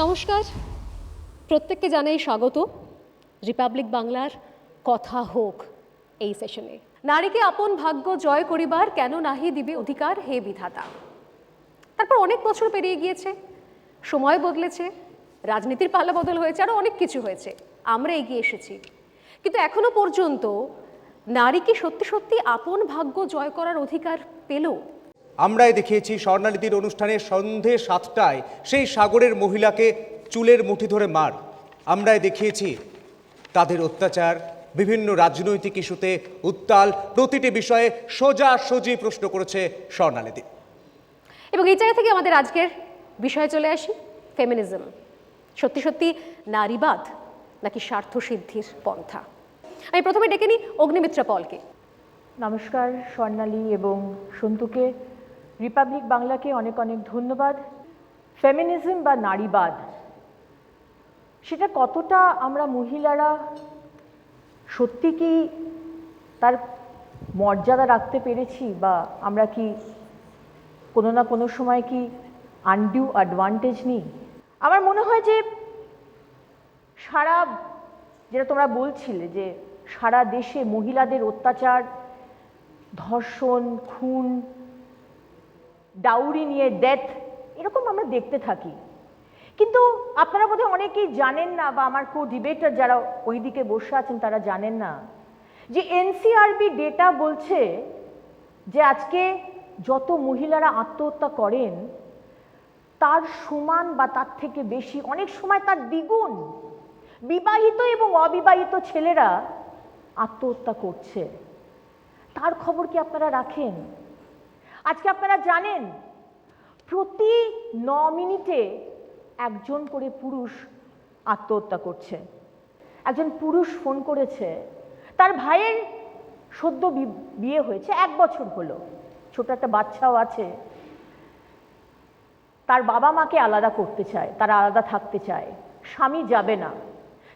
নমস্কার, প্রত্যেককে জানাই স্বাগত রিপাবলিক বাংলার কথা হোক এই সেশনে। নারীকে আপন ভাগ্য জয় করিবার কেন নাহি দিবে অধিকার হে বিধাতা। তারপর অনেক বছর পেরিয়ে গিয়েছে, সময় বদলেছে, রাজনীতির পাল্লা বদল হয়েছে, আরও অনেক কিছু হয়েছে, আমরা এগিয়ে এসেছি, কিন্তু এখনো পর্যন্ত নারী কি সত্যি সত্যি আপন ভাগ্য জয় করার অধিকার পেল? আমরাই দেখিয়েছি স্বর্ণালীদির অনুষ্ঠানে সন্ধে 7টায় সেই সাগরের মহিলাকে চুলের মুঠি ধরে মার। আমরাই দেখিয়েছি তাদের অত্যাচার, বিভিন্ন রাজনৈতিক ইস্যুতে উত্তাল, প্রতিটি বিষয়ে সোজাসুজি প্রশ্ন করেছে স্বর্ণালীদি। এবং এই জায়গা থেকে আমাদের আজকের বিষয়ে চলে আসি, ফেমিনিজম সত্যি সত্যি নারীবাদ নাকি স্বার্থসিদ্ধির পন্থা। আমি প্রথমে ডেকে নিই অগ্নিমিত্রা পলকে। নমস্কার স্বর্ণালী এবং সন্তুকে, রিপাবলিক বাংলাকে অনেক অনেক ধন্যবাদ। ফেমিনিজম বা নারীবাদ, সেটা কতটা আমরা মহিলারা সত্যি কি তার মর্যাদা রাখতে পেরেছি, বা আমরা কি কোনো না কোনো সময় কি আনডিউ অ্যাডভান্টেজ নিই? আমার মনে হয় যে সারা, যেটা তোমরা বলছিলে যে সারা দেশে মহিলাদের অত্যাচার, ধর্ষণ, খুন, ডাউরি নিয়ে ডেথ, এরকম আমরা দেখতে থাকি। কিন্তু আপনারা বোধহয় অনেকেই জানেন না, বা আমার কো ডিবেটার যারা ওই দিকে বসে আছেন তারা জানেন না যে এনসিআরবি ডেটা বলছে যে আজকে যত মহিলারা আত্মহত্যা করেন তার সমান বা তার থেকে বেশি, অনেক সময় তার দ্বিগুণ বিবাহিত এবং অবিবাহিত ছেলেরা আত্মহত্যা করছে। তার খবর কি আপনারা রাখেন? আজকে আপনারা জানেন প্রতি 9 মিনিটে একজন করে পুরুষ আত্মহত্যা করছে। একজন পুরুষ ফোন করেছে, তার ভাইয়ের সদ্য বিয়ে হয়েছে, 1 বছর হলো, ছোট একটা বাচ্চাও আছে, তার বাবা মাকে আলাদা করতে চায়, তারা আলাদা থাকতে চায়, স্বামী যাবে না,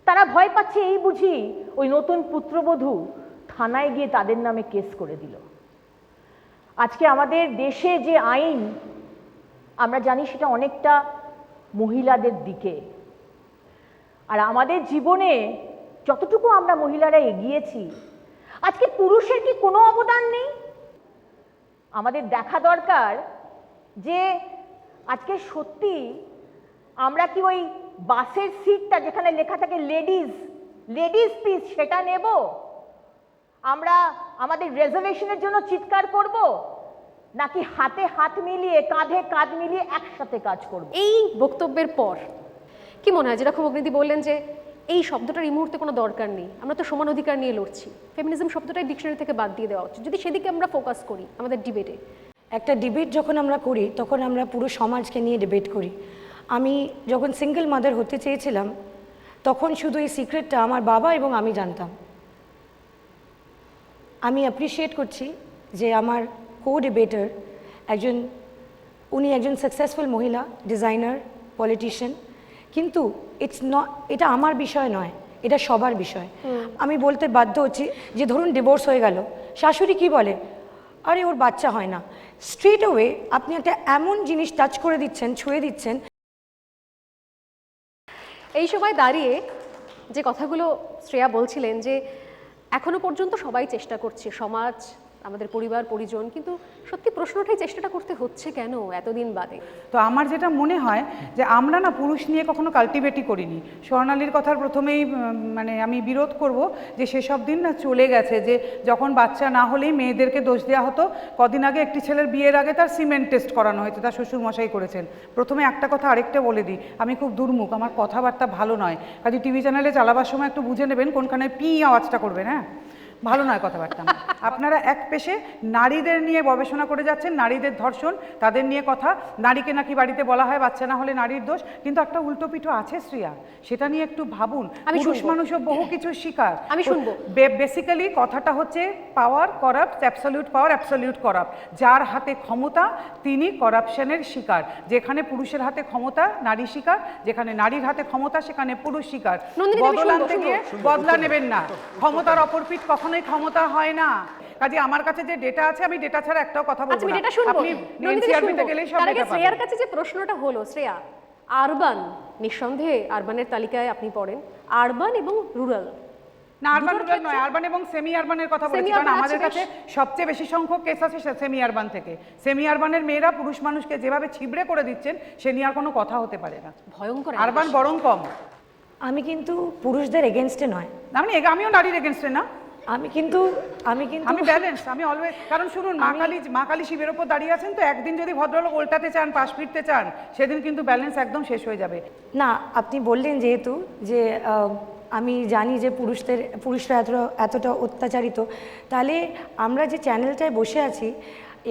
তারা ভয় পাচ্ছে এই বুঝি ওই নতুন পুত্রবধূ থানায় গিয়ে তাদের নামে কেস করে দিল। আজকে আমাদের দেশে যে আইন আমরা জানি সেটা অনেকটা মহিলাদের দিকে, আর আমাদের জীবনে যতটুকু আমরা মহিলারা এগিয়েছি, আজকে পুরুষের কি কোনো অবদান নেই? আমাদের দেখা দরকার যে আজকে সত্যি আমরা কি ওই বাসের সিটটা যেখানে লেখা থাকে লেডিজ প্লিজ সেটা নেব? আমরা আমাদের রিজার্ভেশনের জন্য চিৎকার করব, নাকি হাতে হাত মিলিয়ে কাঁধে কাঁধ মিলিয়ে একসাথে কাজ করব? এই বক্তব্যের পর কি মনে হয়, যেরকম অগ্নিদি বললেন যে এই শব্দটার এই মুহূর্তে কোনো দরকার নেই, আমরা তো সমান অধিকার নিয়ে লড়ছি, ফেমিনিজম শব্দটাই ডিকশনারি থেকে বাদ দিয়ে দেওয়া উচিত, যদি সেদিকে আমরা ফোকাস করি আমাদের ডিবেটে? একটা ডিবেট যখন আমরা করি তখন আমরা পুরো সমাজকে নিয়ে ডিবেট করি। আমি যখন সিঙ্গেল মাদার হতে চেয়েছিলাম তখন শুধু এই সিক্রেটটা আমার বাবা এবং আমি জানতাম। আমি অ্যাপ্রিসিয়েট করছি যে আমার কো ডিবেটার উনি একজন সাকসেসফুল মহিলা, ডিজাইনার, পলিটিশিয়ান, কিন্তু এটা আমার বিষয় নয়, এটা সবার বিষয়। আমি বলতে বাধ্য হচ্ছি যে ধরুন ডিভোর্স হয়ে গেল, শাশুড়ি কি বলে, আরে ওর বাচ্চা হয় না। স্ট্রেট ওয়ে আপনি একটা এমন জিনিস টাচ করে দিচ্ছেন, ছুঁয়ে দিচ্ছেন। এই সময় দাঁড়িয়ে যে কথাগুলো শ্রেয়া বলছিলেন যে এখনো পর্যন্ত সবাই চেষ্টা করছে, সমাজ, আমাদের পরিবার পরিজন, কিন্তু সত্যি প্রশ্নটাই চেষ্টাটা করতে হচ্ছে কেন এতদিন বাদে? তো আমার যেটা মনে হয় যে আমরা না পুরুষ নিয়ে কখনো কাল্টিভেটই করিনি। স্বর্ণালীর কথার প্রথমেই মানে আমি বিরোধ করব যে সেসব দিন না চলে গেছে, যে যখন বাচ্চা না হলেই মেয়েদেরকে দোষ দেওয়া হতো। কদিন আগে একটি ছেলের বিয়ের আগে তার সিমেন্ট টেস্ট করানো হয়েছে, তার শ্বশুরমশাই করেছেন। প্রথমে একটা কথা আরেকটা বলে দিই, আমি খুব দুর্মুখ, আমার কথাবার্তা ভালো নয়, কাজে টিভি চ্যানেলে চালাবার সময় একটু বুঝে নেবেন কোনখানে পি আওয়াজটা করবেন। হ্যাঁ, ভালো নয় কথাবার্তা। আপনারা এক পেশে নারীদের নিয়ে গবেষণা করে যাচ্ছেন, নারীদের ধর্ষণ, তাদের নিয়ে কথা, নারীকে নাকি বাড়িতে বলা হয় বাচ্চা না হলে নারীর দোষ, কিন্তু একটা উল্টো পিঠো আছে শ্রেয়া, সেটা নিয়ে একটু ভাবুন। পুরুষ মানুষও বহু কিছু শিকার। আমি শুনবো। বেসিক্যালি কথাটা হচ্ছে power corrupt, absolute power, absolute corrupt. যার হাতে ক্ষমতা তিনি করাপশনের শিকার। যেখানে পুরুষের হাতে ক্ষমতা নারী শিকার, যেখানে নারীর হাতে ক্ষমতা সেখানে পুরুষ শিকার। বদল আনতে গিয়ে বদলা নেবেন না, ক্ষমতার অপরপিঠ কখনোই ক্ষমতা হয় না। কাজে আমার কাছে যে ডেটা আছে, আমি ডেটা ছাড়া একটাও কথা বলবো না। আপনি এনসিআরবিতে গেলেই সব ডেটা পাবেন। শ্রেয়ার কাছে যে প্রশ্নটা হলো, শ্রেয়া আরবান, নিঃসন্দেহে আরবানের তালিকায় আপনি পড়েন, আরবান এবং রুরাল। না, আরবান রুরাল নয়, আরবান এবং সেমি আরবানের কথা বলেছি, কারণ আমাদের কাছে সবচেয়ে বেশি সংখ্যক কেস আছে সেমি আরবান থেকে। সেমি আরবানের মেয়েরা পুরুষ মানুষকে যেভাবে ছিবড়ে করে দিচ্ছেন সে নিয়ে আর কোনো কথা হতে পারে না। ভয়ঙ্কর। আরবান বরং কম। আমি কিন্তু পুরুষদের এগেনস্টে নয়, আমিও নারীর এগেনস্টে না, আমি কিন্তু আমি ব্যালেন্স, আমি অলওয়েজ। কারণ শুনুন, মা কালী শিবের ওপর দাঁড়িয়ে আছেন, তো একদিন যদি ভদ্রলোক উল্টাতে চান, পাশ ফিরতে চান, সেদিন কিন্তু ব্যালেন্স একদম শেষ হয়ে যাবে। না, আপনি বললেন যেহেতু যে আমি জানি যে পুরুষরা এতটা অত্যাচারিত, তাহলে আমরা যে চ্যানেলটায় বসে আছি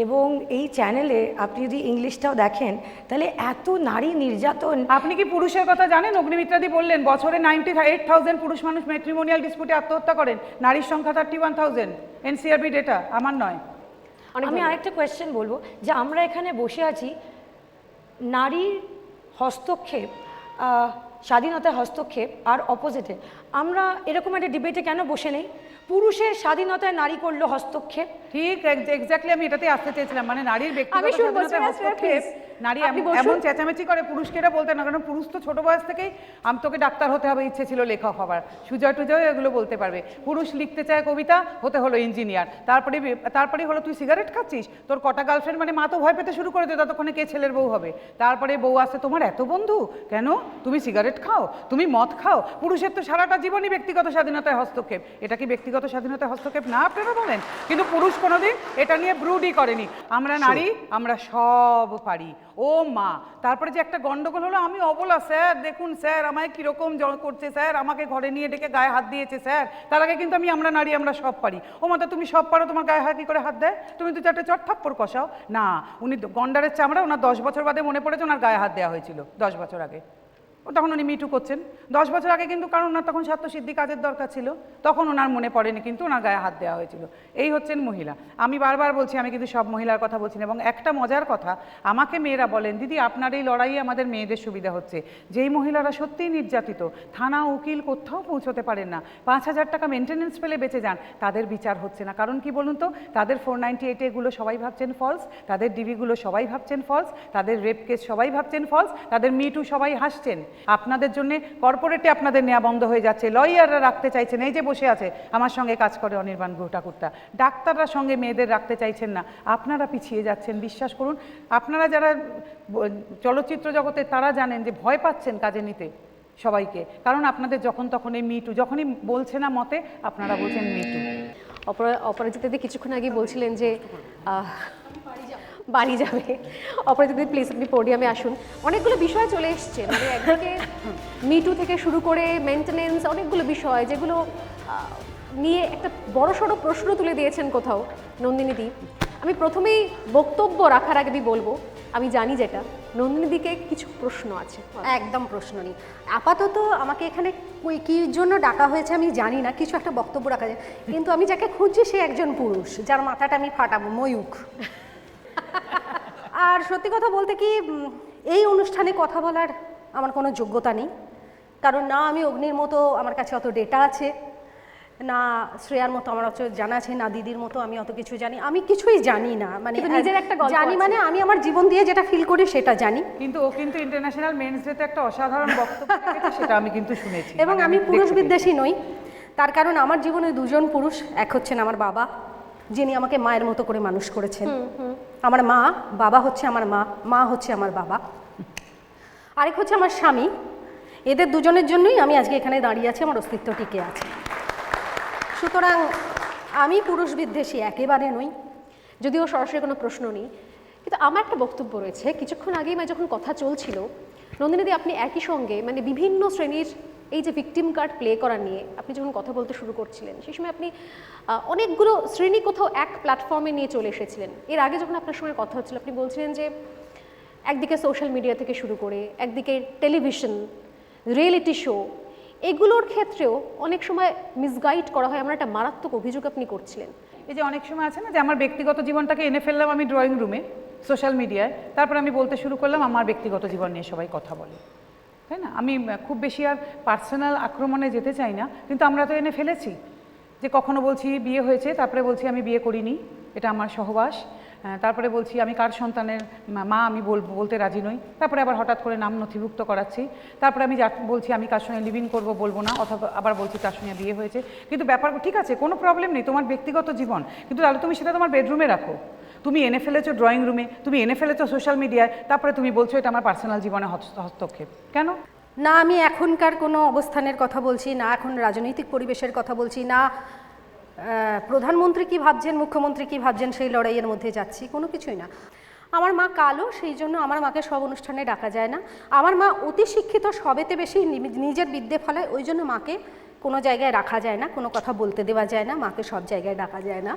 এবং এই চ্যানেলে আপনি যদি ইংলিশটাও দেখেন তাহলে এত নারী নির্যাতন। আপনি কি পুরুষের কথা জানেন? অগ্নিমিত্রাদি বললেন বছরে 98,000 পুরুষ মানুষ ম্যাট্রিমোনিয়াল ডিসপিউটে আত্মহত্যা করেন, নারীর সংখ্যা 31,000, এনসিআরবি ডেটা, আমার নয়। আমি আরেকটা কোয়েশ্চেন বলবো যে আমরা এখানে বসে আছি, নারীর হস্তক্ষেপ, স্বাধীনতার হস্তক্ষেপ আর অপোজিটে আমরা এরকম একটা ডিবেটে কেন বসে নেই? পুরুষের স্বাধীনতায় নারী করলো হস্তক্ষেপ। ঠিক, এক্স্যাক্টলি আমি এটাতে আসতে চেয়েছিলাম, মানে নারীর ব্যক্তিগত আমি শুনবো, স্বাধীনতায় হস্তক্ষেপ, নারী এমন চেঁচামেচি করে, পুরুষকে এটা বলতে না, কারণ পুরুষ তো ছোট বয়স থেকেই তোকে ডাক্তার হতে হবে ইচ্ছে ছিল, লেখক হবার, সুজয় টুজয় এগুলো বলতে পারবে। পুরুষ লিখতে চায় কবিতা, হতে হলো ইঞ্জিনিয়ার, তারপরে হলো তুই সিগারেট খাচ্ছিস, তোর কটা গার্লফ্রেন্ড, মানে মা তো ভয় পেতে শুরু করে দিত ততক্ষণে কে ছেলের বউ হবে। তারপরে বউ আসছে, তোমার এত বন্ধু কেন, তুমি সিগারেট খাও, তুমি মদ খাও। পুরুষের তো সারাটা জীবনই ব্যক্তিগত স্বাধীনতায় হস্তক্ষেপ। এটা কি ব্যক্তিগত স্বাধীনতায় হস্তক্ষেপ না আপনারা বলেন? কিন্তু পুরুষ কোনোদিন এটা নিয়ে ব্রুডই করেনি। আমরা নারী, আমরা সব পারি। ও মা, তারপরে যে একটা গন্ডগোল হলো, আমি অবলা স্যার, দেখুন স্যার আমায় কিরকম করছে স্যার, আমাকে ঘরে নিয়ে ডেকে গায়ে হাত দিয়েছে স্যার। তার আগে কিন্তু আমরা নারী, আমরা সব পারি। ও মাতা, তুমি সব পারো, তোমার গায়ে হাত কি করে হাত দেয়? তুমি দু চারটে চট থাপ্পড় কষাও না। উনি গন্ডারের চামড়া, ওনার 10 বছর বাদে মনে পড়েছে ওনার গায়ে হাত দেওয়া হয়েছিল 10 বছর আগে। তখন উনি মিটু করছেন 10 বছর আগে, কিন্তু কারণ ওনার তখন স্বার্থসিদ্ধি কাজের দরকার ছিল, তখন ওনার মনে পড়েনি, কিন্তু ওনার গায়ে হাত দেওয়া হয়েছিল। এই হচ্ছেন মহিলা। আমি বারবার বলছি, আমি কিন্তু সব মহিলার কথা বলছি না। এবং একটা মজার কথা, আমাকে মেয়েরা বলেন, দিদি আপনার এই লড়াইয়ে আমাদের মেয়েদের সুবিধা হচ্ছে। যেই মহিলারা সত্যিই নির্যাতিত, থানা উকিল কোথাও পৌঁছতে পারেন না, 5,000 টাকা মেনটেনেন্স পেলে বেঁচে যান, তাদের বিচার হচ্ছে না। কারণ কি বলুন তো, তাদের 498 এগুলো সবাই ভাবছেন ফলস, তাদের ডিবিগুলো সবাই ভাবছেন ফলস, তাদের রেপ কেস সবাই ভাবছেন ফলস, তাদের মিটু সবাই হাসছেন। আপনাদের জন্য কর্পোরেটে আপনাদের নেওয়া বন্ধ হয়ে যাচ্ছে, লয়াররা রাখতে চাইছেন, এই যে বসে আছে আমার সঙ্গে কাজ করে অনির্বাণ গুহ ঠাকুরতা, ডাক্তাররা সঙ্গে মেয়েদের রাখতে চাইছেন না। আপনারা পিছিয়ে যাচ্ছেন, বিশ্বাস করুন। আপনারা যারা চলচ্চিত্র জগতে, তারা জানেন যে ভয় পাচ্ছেন কাজে নিতে সবাইকে, কারণ আপনাদের যখন তখন এই মিটু, যখনই বলছে না মতে, আপনারা বলছেন মিটু। অপরাজিতাদি কিছুক্ষণ আগে বলছিলেন যে বাড়ি যাবে। অপরাজিতাদি প্লিজ আপনি পোডিয়ামে আসুন। অনেকগুলো বিষয় চলে এসছে, মানে একদিকে মিটু থেকে শুরু করে মেনটেনেন্স, অনেকগুলো বিষয় যেগুলো নিয়ে একটা বড়সড় প্রশ্ন তুলে দিয়েছেন কোথাও নন্দিনীদি। আমি প্রথমেই বক্তব্য রাখার আগে আমি বলবো, আমি জানি যেটা, নন্দিনীদিকে কিছু প্রশ্ন আছে। একদম প্রশ্ন নেই। আপাতত আমাকে এখানে কী জন্য ডাকা হয়েছে আমি জানি না, কিছু একটা বক্তব্য রাখা যায়, কিন্তু আমি যাকে খুঁজছি সে একজন পুরুষ, যার মাথাটা আমি ফাটাবো, ময়ূখ। আর সত্যি কথা বলতে কি, এই অনুষ্ঠানে কথা বলার আমার কোনো যোগ্যতা নেই, কারণ না আমি অগ্নির মতো আমার কাছে অত ডেটা আছে, না শ্রেয়ার মতো আমার অত জানা আছে, না দিদির মতো আমি অত কিছু জানি। আমি কিছুই জানি না, মানে নিজের একটা গল্প জানি, মানে আমি আমার জীবন দিয়ে যেটা ফিল করি সেটা জানি। কিন্তু ও কিন্তু ইন্টারন্যাশনাল মেন্স ডেতে একটা অসাধারণ বক্তব্য রেখেছে, সেটা আমি কিন্তু শুনেছি। এবং মানে আমি পুরুষ দেখতে বিদ্বেষী নই, তার কারণ আমার জীবনে দুজন পুরুষ। এক হচ্ছেন আমার বাবা, যিনি আমাকে মায়ের মতো করে মানুষ করেছেন। আমার মা, বাবা হচ্ছে আমার মা, মা হচ্ছে আমার বাবা। আরেক হচ্ছে আমার স্বামী। এদের দুজনের জন্যই আমি আজকে এখানে দাঁড়িয়ে আছি, আমার অস্তিত্ব টিকে আছে। সুতরাং আমি পুরুষ বিদ্বেষী একেবারে নই, যদিও সরাসরি কোনো প্রশ্ন নেই, কিন্তু আমার একটা বক্তব্য রয়েছে। কিছুক্ষণ আগেই যখন কথা চলছিল, নন্দিনীদি আপনি একই সঙ্গে মানে বিভিন্ন শ্রেণীর এই যে ভিকটিম কার্ড প্লে করা নিয়ে আপনি যখন কথা বলতে শুরু করছিলেন, সেই সময় আপনি অনেকগুলো শ্রেণী কোথাও এক প্ল্যাটফর্মে নিয়ে চলে এসেছিলেন। এর আগে যখন আপনার সঙ্গে কথা হচ্ছিল, আপনি বলছিলেন যে একদিকে সোশ্যাল মিডিয়া থেকে শুরু করে, একদিকে টেলিভিশন, রিয়েলিটি শো, এগুলোর ক্ষেত্রেও অনেক সময় মিসগাইড করা হয়, আমার একটা মারাত্মক অভিযোগ আপনি করছিলেন। এই যে অনেক সময় আছে না যে আমার ব্যক্তিগত জীবনটাকে এনে ফেললাম আমি ড্রয়িং রুমে, সোশ্যাল মিডিয়ায়, তারপর আমি বলতে শুরু করলাম আমার ব্যক্তিগত জীবন নিয়ে সবাই কথা বলে, তাই না? আমি খুব বেশি আর পার্সোনাল আক্রমণে যেতে চাই না, কিন্তু আমরা তো এনে ফেলেছি যে কখনো বলছি বিয়ে হয়েছে, তারপরে বলছি আমি বিয়ে করিনি, এটা আমার সহবাস, তারপরে বলছি আমি কার সন্তানের মা আমি বলতে রাজি নই, তারপরে আবার হঠাৎ করে নাম নথিভুক্ত করাচ্ছি, তারপরে আমি বলছি আমি কার সঙ্গে লিভিং করব বলবো না, অথবা আবার বলছি তার সঙ্গে বিয়ে হয়েছে। কিন্তু ব্যাপার ঠিক আছে, কোনো প্রবলেম নেই, তোমার ব্যক্তিগত জীবন, কিন্তু তাহলে তুমি সেটা তোমার বেডরুমে রাখো। তুমি এনে ফেলেছো ড্রয়িং রুমে, তুমি এনে ফেলেছো সোশ্যাল মিডিয়ায়, তারপরে তুমি বলছো এটা আমার পার্সোনাল জীবনে হস্তক্ষেপ। কেন? না আমি এখনকার কোনো অবস্থানের কথা বলছি না, এখন রাজনৈতিক পরিবেশের কথা বলছি না, প্রধানমন্ত্রী কি ভাবছেন, মুখ্যমন্ত্রী কি ভাবছেন সেই লড়াইয়ের মধ্যে যাচ্ছি, কোনো কিছুই না। আমার মা কালো, সেই জন্য আমার মাকে সব অনুষ্ঠানে ডাকা যায় না। আমার মা অতি শিক্ষিত, সবেতে বেশি নিজের বিদ্যে ফলায়, ওই জন্য মাকে কোনো জায়গায় রাখা যায় না, কোনো কথা বলতে দেওয়া যায় না, মাকে সব জায়গায় ডাকা যায় না।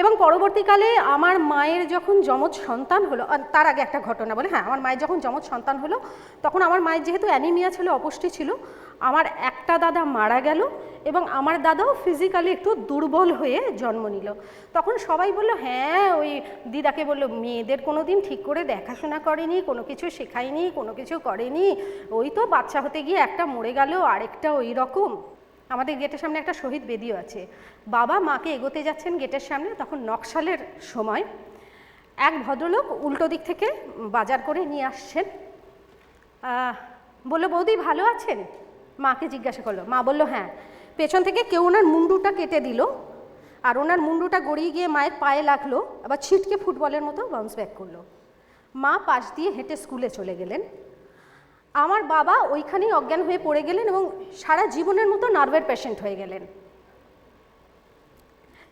এবং পরবর্তীকালে আমার মায়ের যখন যমজ সন্তান হলো, তার আগে একটা ঘটনা বলে, হ্যাঁ, আমার মায়ের যখন যমজ সন্তান হলো তখন আমার মায়ের যেহেতু অ্যানিমিয়া ছিল, অপুষ্টি ছিল, আমার একটা দাদা মারা গেল এবং আমার দাদাও ফিজিক্যালি একটু দুর্বল হয়ে জন্ম নিল। তখন সবাই বলল, হ্যাঁ, ওই দিদাকে বলল মেয়েদের কোনো দিন ঠিক করে দেখাশোনা করেনি, কোনো কিছু শেখায়নি, কোনো কিছু করেনি, ওই তো বাচ্চা হতে গিয়ে একটা মরে গেল, আরেকটা ওই রকম। আমাদের গেটের সামনে একটা শহীদ বেদিও আছে। বাবা মাকে এগোতে যাচ্ছেন গেটের সামনে, তখন নকশালের সময় এক ভদ্রলোক উল্টো দিক থেকে বাজার করে নিয়ে আসছেন। বললো, বৌদি ভালো আছেন? মাকে জিজ্ঞাসা করলো। মা বলল, হ্যাঁ। পেছন থেকে কেউ ওনার মুন্ডুটা কেটে দিল, আর ওনার মুন্ডুটা গড়িয়ে গিয়ে মায়ের পায়ে লাগলো, আবার ছিটকে ফুটবলের মতো বাউন্স ব্যাক করলো। মা পাশ দিয়ে হেঁটে স্কুলে চলে গেলেন। আমার বাবা ওইখানেই অজ্ঞান হয়ে পড়ে গেলেন এবং সারা জীবনের মতো নার্ভের পেশেন্ট হয়ে গেলেন।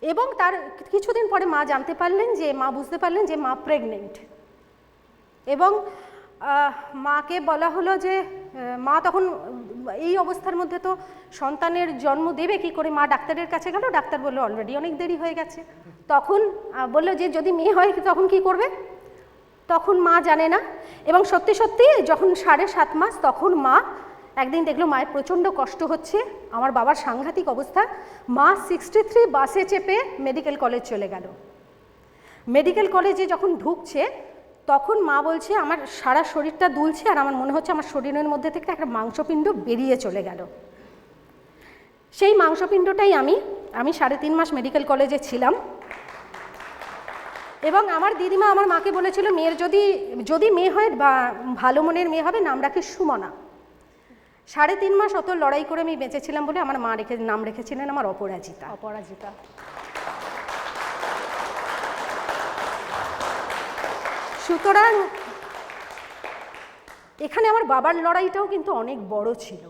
এবং তার কিছুদিন পরে মা জানতে পারলেন যে, মা বুঝতে পারলেন যে মা প্রেগনেন্ট। এবং মাকে বলা হলো যে, মা তখন এই অবস্থার মধ্যে তো সন্তানের জন্ম দেবে কি করে, মা ডাক্তারের কাছে গেল, ডাক্তার বললো অলরেডি অনেক দেরি হয়ে গেছে। তখন বললো যে যদি মেয়ে হয় তখন কি করবে, তখন মা জানে না। এবং সত্যি সত্যি যখন 7.5 মাস, তখন মা একদিন দেখলো মায়ের প্রচণ্ড কষ্ট হচ্ছে, আমার বাবার সাংঘাতিক অবস্থা, মা 63 বাসে চেপে মেডিকেল কলেজ চলে গেল। মেডিকেল কলেজে যখন ঢুকছে তখন মা বলছে আমার সারা শরীরটা দুলছে আর আমার মনে হচ্ছে আমার শরীরের মধ্যে থেকে একটা মাংসপিণ্ড বেরিয়ে চলে গেল। সেই মাংসপিণ্ডটাই আমি 3.5 মাস মেডিকেল কলেজে ছিলাম। এবং আমার দিদিমা আমার মাকে বলেছিল, মেয়ের যদি মেয়ে হয় বা ভালো মনের মেয়ে হবে, নাম রাখি সুমনা। 3.5 মাস অত লড়াই করে আমি বেঁচেছিলাম বলে আমার মা নাম রেখেছিলেন আমার অপরাজিতা। অপরাজিতা। সুতরাং এখানে আমার বাবার লড়াইটাও কিন্তু অনেক বড় ছিল।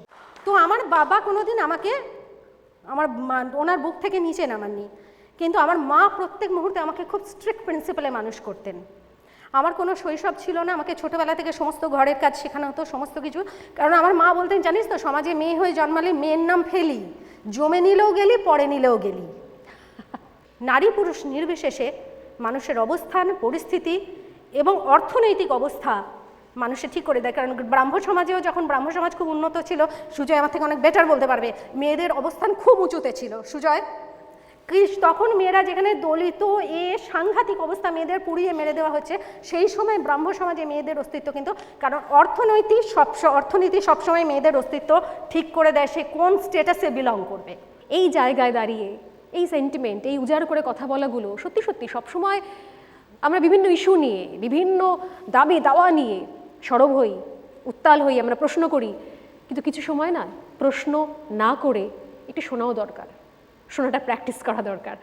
তো আমার বাবা কোনোদিন আমাকে ওনার বুক থেকে নিচে নামাননি, কিন্তু আমার মা প্রত্যেক মুহূর্তে আমাকে খুব স্ট্রিক্ট প্রিন্সিপালে মানুষ করতেন। আমার কোনো শৈশব ছিল না, আমাকে ছোটোবেলা থেকে সমস্ত ঘরের কাজ শেখানো হতো, সমস্ত কিছু। কারণ আমার মা বলতেন, জানিস তো সমাজে মেয়ে হয়ে জন্মালে মেয়ের নাম ফেলি, জমে নিলেও গেলি, পরে নিলেও গেলি। নারী পুরুষ নির্বিশেষে মানুষের অবস্থান, পরিস্থিতি এবং অর্থনৈতিক অবস্থা মানুষে ঠিক করে দেয়। কারণ ব্রাহ্ম সমাজেও যখন ব্রাহ্ম সমাজ খুব উন্নত ছিল, সুজয় আমার থেকে অনেক বেটার বলতে পারবে, মেয়েদের অবস্থান খুব উঁচুতে ছিল। সুজয়, তখন মেয়েরা যেখানে দলিত সাংঘাতিক অবস্থা, মেয়েদের পুড়িয়ে মেরে দেওয়া হচ্ছে, সেই সময় ব্রাহ্ম সমাজে মেয়েদের অস্তিত্ব কিন্তু, কারণ অর্থনীতি সবসময় মেয়েদের অস্তিত্ব ঠিক করে দেয় সে কোন স্টেটাসে বিলং করবে। এই জায়গায় দাঁড়িয়ে এই সেন্টিমেন্ট, এই উজাড় করে কথা বলাগুলো সত্যি সত্যি সবসময় আমরা বিভিন্ন ইস্যু নিয়ে, বিভিন্ন দাবি দাওয়া নিয়ে সরব হই, উত্তাল হই, আমরা প্রশ্ন করি, কিন্তু কিছু সময় না প্রশ্ন না করে একটু শোনাও দরকার, শোনাটা প্র্যাকটিস করা দরকার।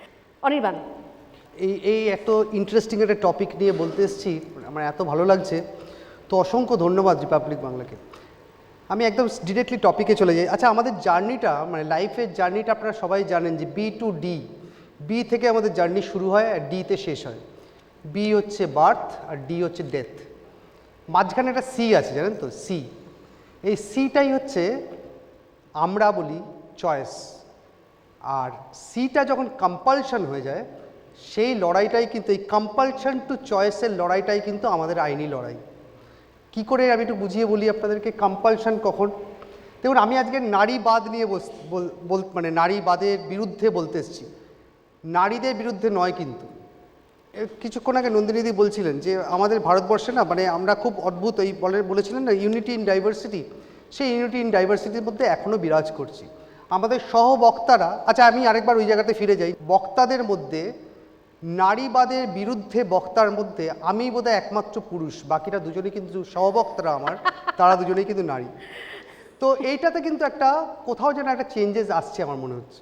অনির্বাণ, এই এত ইন্টারেস্টিং একটা টপিক নিয়ে বলতে এসেছি, আমার এত ভালো লাগছে, তো অসংখ্য ধন্যবাদ রিপাবলিক বাংলাকে। আমি একদম ডিরেক্টলি টপিকে চলে যাই। আচ্ছা, আমাদের জার্নিটা, মানে লাইফের জার্নিটা আপনারা সবাই জানেন যে বি টু ডি, বি থেকে আমাদের জার্নি শুরু হয় আর ডিতে শেষ হয়। বি হচ্ছে বার্থ আর ডি হচ্ছে ডেথ, মাঝখানে একটা সি আছে, জানেন তো, সি। এই সিটাই হচ্ছে আমরা বলি চয়েস, আর সিটা যখন কম্পালশন হয়ে যায়, সেই লড়াইটাই কিন্তু, এই কম্পালশন টু চয়েসের লড়াইটাই কিন্তু আমাদের আইনি লড়াই। কি করে আমি একটু বুঝিয়ে বলি আপনাদেরকে কম্পালশন কখন। দেখুন, আমি আজকে নারীবাদ নিয়ে মানে নারীবাদের বিরুদ্ধে বলতে এসেছি, নারীদের বিরুদ্ধে নয়। কিন্তু কিছুক্ষণ আগে নন্দিনীদি বলছিলেন যে আমাদের ভারতবর্ষে না, মানে আমরা খুব অদ্ভুত, এই বলেছিলেন না ইউনিটি ইন ডাইভার্সিটি, সেই ইউনিটি ইন ডাইভার্সিটির মধ্যে এখনও বিরাজ করছি। আমাদের সহবক্তারা, আচ্ছা আমি আরেকবার ওই জায়গাতে ফিরে যাই, বক্তাদের মধ্যে নারীবাদের বিরুদ্ধে বক্তার মধ্যে আমি বোধহয় একমাত্র পুরুষ, বাকিরা দুজনেই কিন্তু সহবক্তারা আমার, তারা দুজনেই কিন্তু নারী। তো এইটাতে কিন্তু একটা কোথাও যেন একটা চেঞ্জেস আসছে আমার মনে হচ্ছে।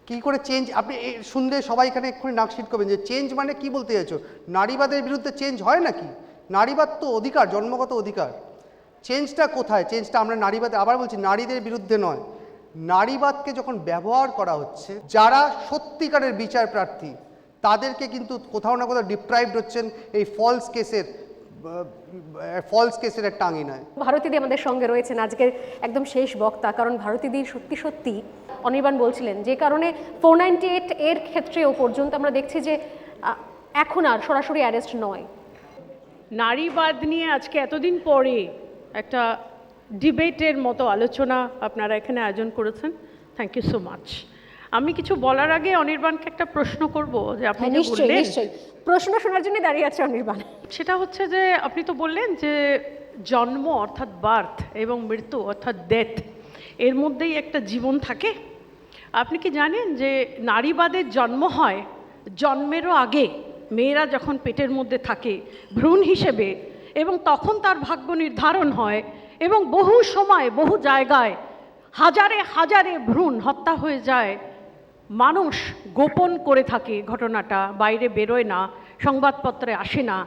কী করে চেঞ্জ, আপনি শুনলে সবাই এখানে এক্ষুনি নাকশিট করবেন যে চেঞ্জ মানে কি বলতে চাইছো, নারীবাদের বিরুদ্ধে চেঞ্জ হয় নাকি? নারীবাদ তো অধিকার, জন্মগত অধিকার। চেঞ্জটা কোথায়? চেঞ্জটা আমরা নারীবাদে, আবার বলছি নারীদের বিরুদ্ধে নয়, নারীবাদকে যখন ব্যবহার করা হচ্ছে, যারা সত্যিকারের বিচার প্রার্থী তাদেরকে কিন্তু কোথাও না কোথাও ডিপ্রাইভড হচ্ছেন এই ফলস কেসের একটা আঙিনায়। ভারতীদি আমাদের সঙ্গে রয়েছেন আজকের একদম শেষ বক্তা, কারণ ভারতীদি সত্যি সত্যি অনির্বাণ বলছিলেন যে কারণে 498 এর ক্ষেত্রেও পর্যন্ত আমরা দেখছি যে এখন আর সরাসরি অ্যারেস্ট নয়। নারীবাদ নিয়ে আজকে এতদিন পরে একটা ডিবেটের মতো আলোচনা আপনারা এখানে আয়োজন করেছেন, থ্যাংক ইউ সো মাচ। আমি কিছু বলার আগে অনির্বাণকে একটা প্রশ্ন করব যে আপনি যে নিশ্চয়ই বললেন, নিশ্চয়ই প্রশ্ন শোনার জন্য দাঁড়িয়ে আছে অনির্বাণ। সেটা হচ্ছে যে আপনি তো বললেন যে জন্ম অর্থাৎ বার্থ এবং মৃত্যু অর্থাৎ ডেথ, এর মধ্যেই একটা জীবন থাকে। আপনি কি জানেন যে নারীবাদের জন্ম হয় জন্মেরও আগে, মেয়েরা যখন পেটের মধ্যে থাকে ভ্রূণ হিসেবে, এবং তখন তার ভাগ্য নির্ধারণ হয়, এবং বহু সময় বহু জায়গায় হাজারে হাজারে ভ্রূণ হত্যা হয়ে যায়। মানুষ গোপন করে থাকে, ঘটনাটা বাইরে বেরোয় না, সংবাদপত্রে আসে না,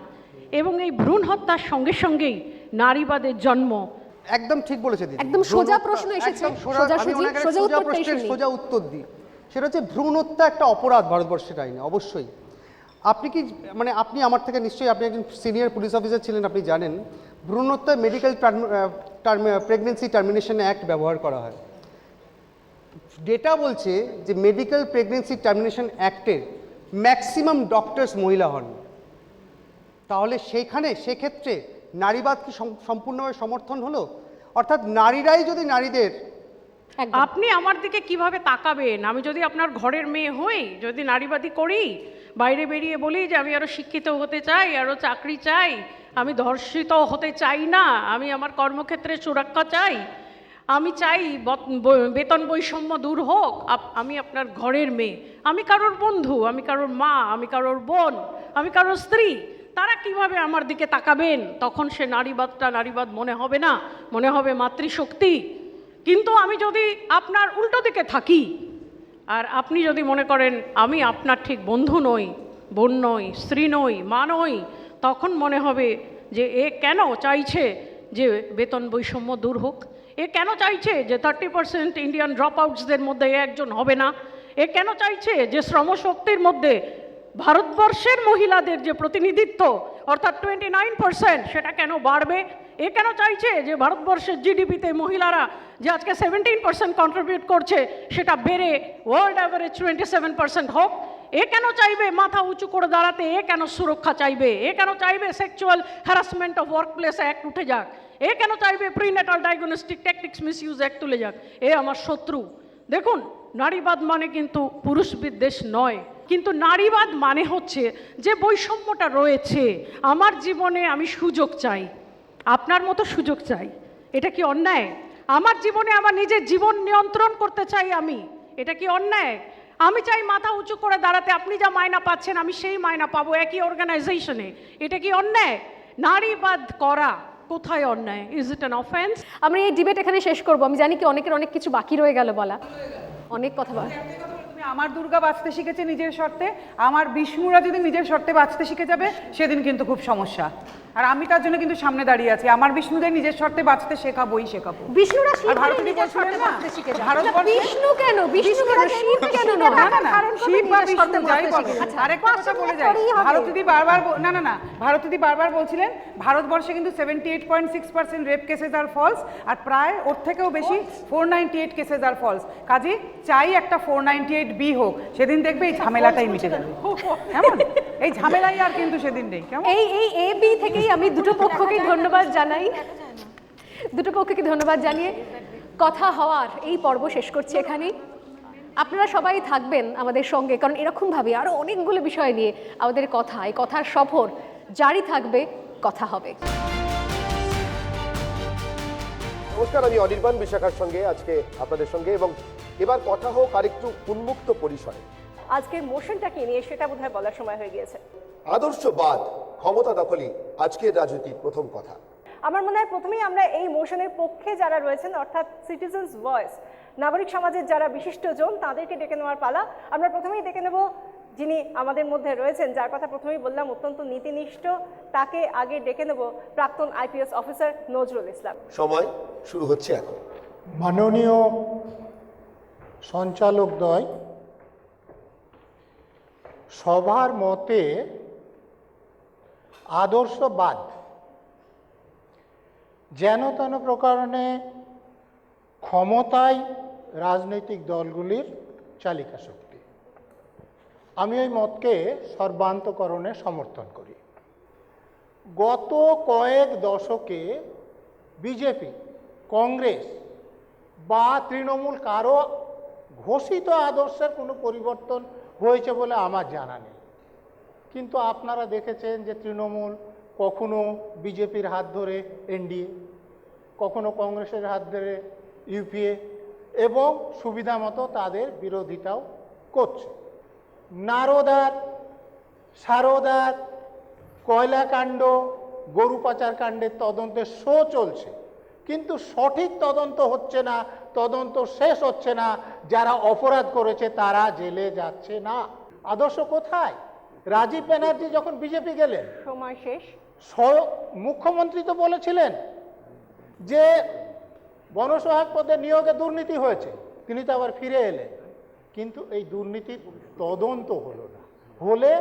এবং এই ভ্রূণ হত্যার সঙ্গে সঙ্গেই নারীবাদের জন্ম। একদম ঠিক বলেছে দিদি, একদম সোজা প্রশ্ন এসেছে, আমি ওনাকে একটা সোজা প্রশ্নের সোজা উত্তর দিই, সেটা হচ্ছে ভ্রূণ হত্যা একটা অপরাধ ভারতবর্ষের আইনে, অবশ্যই। আপনি কি মানে আপনি আমার থেকে নিশ্চয়ই, আপনি একজন সিনিয়র পুলিশ অফিসার ছিলেন, আপনি জানেন ভ্রূণ হত্যা মেডিকেল প্রেগনেন্সি টার্মিনেশন অ্যাক্ট ব্যবহার করা হয়। ডেটা বলছে যে মেডিকেল প্রেগনেন্সি টার্মিনেশন অ্যাক্টের ম্যাক্সিমাম ডক্টরস মহিলা হন। তাহলে সেক্ষেত্রে নারীবাদ কি সম্পূর্ণভাবে সমর্থন হলো? অর্থাৎ নারীরাই যদি নারীদের, আপনি আমার দিকে কিভাবে তাকাবেন? আমি যদি আপনার ঘরের মেয়ে হই, যদি নারীবাদী করি, বাইরে বেরিয়ে বলি যে আমি আরও শিক্ষিত হতে চাই, আরও চাকরি চাই, আমি ধর্ষিত হতে চাই না, আমি আমার কর্মক্ষেত্রে সুরক্ষা চাই, আমি চাই বেতন বৈষম্য দূর হোক, আমি আপনার ঘরের মেয়ে, আমি কারোর বন্ধু, আমি কারোর মা, আমি কারোর বোন, আমি কারোর স্ত্রী, তারা কিভাবে আমার দিকে তাকাবেন? তখন সে নারীবাদটা নারীবাদ মনে হবে না, মনে হবে মাতৃশক্তি। কিন্তু আমি যদি আপনার উল্টো দিকে থাকি, আর আপনি যদি মনে করেন আমি আপনার ঠিক বন্ধু নই, বোন নই, স্ত্রী নই, মা নই, তখন মনে হবে যে এ কেন চাইছে যে বেতন বৈষম্য দূর হোক, এ কেন চাইছে যে 30% ইন্ডিয়ান ড্রপ আউটসদের মধ্যে একজন হবে না, এ কেন চাইছে যে শ্রমশক্তির মধ্যে ভারতবর্ষের মহিলাদের যে প্রতিনিধিত্ব অর্থাৎ 29% সেটা কেন বাড়বে, এ কেন চাইছে যে ভারতবর্ষের জিডিপিতে মহিলারা যে আজকে 17% কন্ট্রিবিউট করছে সেটা বেড়ে ওয়ার্ল্ড অ্যাভারেজ 27% হোক, এ কেন চাইবে মাথা উঁচু করে দাঁড়াতে, এ কেন সুরক্ষা চাইবে, এ কেন চাইবে sexual harassment of work place act উঠে যাক, এ কেন চাইবে prenatal diagnostic techniques misuse act তুলে যাক, এ আমার শত্রু। দেখুন, নারীবাদ মানে কিন্তু পুরুষ বিদ্বেষ নয়, কিন্তু নারীবাদ মানে হচ্ছে যে বৈষম্যটা রয়েছে আমার জীবনে, আমি সুযোগ চাই, আপনার মতো সুযোগ চাই, এটা কি অন্যায়? আমার জীবনে আমার নিজের জীবন নিয়ন্ত্রণ করতে চাই আমি, এটা কি অন্যায়? আমি চাই মাথা উঁচু করে দাঁড়াতে, আপনি যা মায়না পাচ্ছেন আমি সেই মায়না পাবো একই অর্গানাইজেশনে, এটা কি অন্যায়? নারীবাদ করা কোথায় অন্যায়? Is it an offence? আমরা এই ডিবেট এখানে শেষ করব। আমি জানি কি অনেকের অনেক কিছু বাকি রয়ে গেল বলা, অনেক কথা বলা। আমার দুর্গা বাঁচতে শিখেছে নিজের শর্তে, আমার বিষ্ণুরা যদি নিজের শর্তে বাঁচতে শিখে যাবে সেদিন কিন্তু খুব সমস্যা। আর আমি তার জন্য কিন্তু সামনে দাঁড়িয়ে আছি, আমার বিষ্ণুদের নিজের শর্তে বাঁচতে শেখাবোই শেখাবো। বিষ্ণুরা আর ভারতীয় বলছিলেন না, বিষ্ণু কেন, বিষ্ণু কেন, শিব কেন না? শিব বা বিষ্ণু যাই বলো। আরেকটা কথা বলে যাই, ভারতীদি বারবার ভারতীদি বারবার বলছিলেন ভারতবর্ষে কিন্তু 78.6% রেপ কেসেস আর ফলস, আর প্রায় ওর থেকেও বেশি 498 কেসেস আর ফলস। কাজে চাই একটা 498B হোক, সেদিন দেখবে এই ঝামেলাটাই মিটে যাবে। কেমন? এই ঝামেলাই আর কিন্তু সেদিন নেই। কেমন? এই AB থেকেই আমি দুটো পক্ষকে ধন্যবাদ জানাই, দুটো পক্ষকে ধন্যবাদ জানিয়ে কথা হওয়ার এই পর্ব শেষ করছি এখানেই। আপনারা সবাই থাকবেন আমাদের সঙ্গে, কারণ এরকমভাবে আরও অনেকগুলো বিষয় নিয়ে আমাদের কথা, এই কথার সফর জারি থাকবে, কথা হবে। নমস্কার, আমি অনির্বাণ বিশাখার সঙ্গে আজকে আপনাদের সঙ্গে, এবং এবার কথা হোক আরেকটু উন্মুক্ত পরিসরে। আজকের মোশনটাকে নিয়ে সেটা বোধহয় বলার সময় হয়ে গিয়েছে। আদর্শবাদ ক্ষমতা দখলই আজকের রাজনীতির প্রথম কথা। আমার মনে হয় প্রথমেই আমরা এই মোশনের পক্ষে যারা রয়েছেন অর্থাৎ সিটিজেন্স ভয়েস, নাগরিক সমাজের যারা বিশিষ্টজন তাদেরকে ডেকে নেওয়ার পালা। আমরা প্রথমেই ডেকে নেব যিনি আমাদের মধ্যে রয়েছেন, যার কথা প্রথমেই বললাম অত্যন্ত নীতিনিষ্ঠ, তাকে আগে ডেকে নেব প্রাক্তন আইপিএস অফিসার নজরুল ইসলাম। সময় শুরু হচ্ছে এখন। মাননীয় সঞ্চালকদ্বয়, সভার মতে আদর্শবাদ যেন তেন প্রকারণে ক্ষমতায় রাজনৈতিক দলগুলির চালিকা শক্তি। আমি ওই মতকে সর্বান্তকরণে সমর্থন করি। গত কয়েক দশকে বিজেপি, কংগ্রেস বা তৃণমূল কারো ঘোষিত আদর্শের কোনো পরিবর্তন হয়েছে বলে আমার জানা নেই। কিন্তু আপনারা দেখেছেন যে তৃণমূল কখনো বিজেপির হাত ধরে এনডিএ, কখনো কংগ্রেসের হাত ধরে ইউপিএ এবং সুবিধা মতো তাদের বিরোধিতাও করছে। নারদার, সারদার, কয়লাকাণ্ড, গরু পাচার কাণ্ডের তদন্তের শো চলছে, কিন্তু সঠিক তদন্ত হচ্ছে না, তদন্ত শেষ হচ্ছে না, যারা অপরাধ করেছে তারা জেলে যাচ্ছে না। আদর্শ কোথায়? রাজীব ব্যানার্জি যখন বিজেপি গেলেন, সময় শেষ, মুখ্যমন্ত্রী তো বলেছিলেন যে বনসহায়ক পদে নিয়োগে দুর্নীতি হয়েছে, তিনি তো আবার ফিরে এলেন, কিন্তু এই দুর্নীতির তদন্ত হলো না। হলে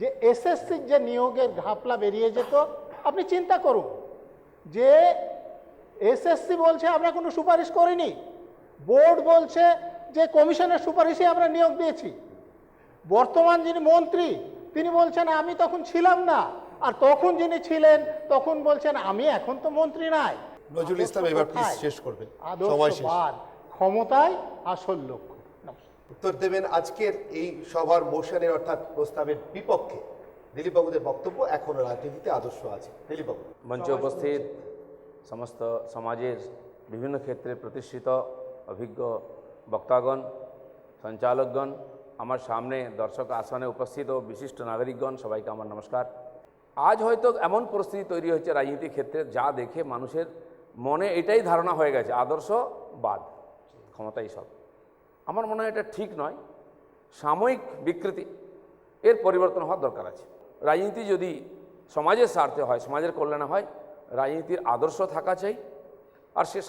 যে এসএসসির যে নিয়োগের ঘাপলা বেরিয়ে যেত, আপনি চিন্তা করুন যে এসএসসি বলছে আমরা কোনো সুপারিশ করিনি, বোর্ড বলছে যে কমিশনের সুপারিশে আমরা নিয়োগ দিয়েছি, বর্তমান যিনি মন্ত্রী তিনি বলছেন আমি তখন ছিলাম না, আর তখন যিনি ছিলেন তখন বলছেন আমি এখন তো মন্ত্রী নাই। নজরুল ইসলাম এবার প্লিজ শেষ করবেন, সময় শেষ। আদর্শবাদ ক্ষমতায় আসল লক্ষ্য। উত্তর দেবেন আজকের এই সভার মোশনের অর্থাৎ প্রস্তাবের বিপক্ষে দিলীপবাবুদের বক্তব্য। এখনো রাজনীতিতে আদর্শ আছে। দিলীপবাবু। মঞ্চে উপস্থিত সমস্ত সমাজের বিভিন্ন ক্ষেত্রে প্রতিষ্ঠিত অভিজ্ঞ বক্তাগণ, সঞ্চালকগণ, আমার সামনে দর্শক আসনে উপস্থিত ও বিশিষ্ট নাগরিকগণ, সবাইকে আমার নমস্কার। আজ হয়তো এমন পরিস্থিতি তৈরি হয়েছে রাজনীতির ক্ষেত্রে যা দেখে মানুষের মনে এটাই ধারণা হয়ে গেছে আদর্শবাদ ক্ষমতাই সব। আমার মনে হয় এটা ঠিক নয়, সাময়িক বিকৃতি, এর পরিবর্তন হওয়ার দরকার আছে। রাজনীতি যদি সমাজের স্বার্থে হয়, সমাজের কল্যাণে হয়, রাজনীতির আদর্শ থাকা চাই, আর সে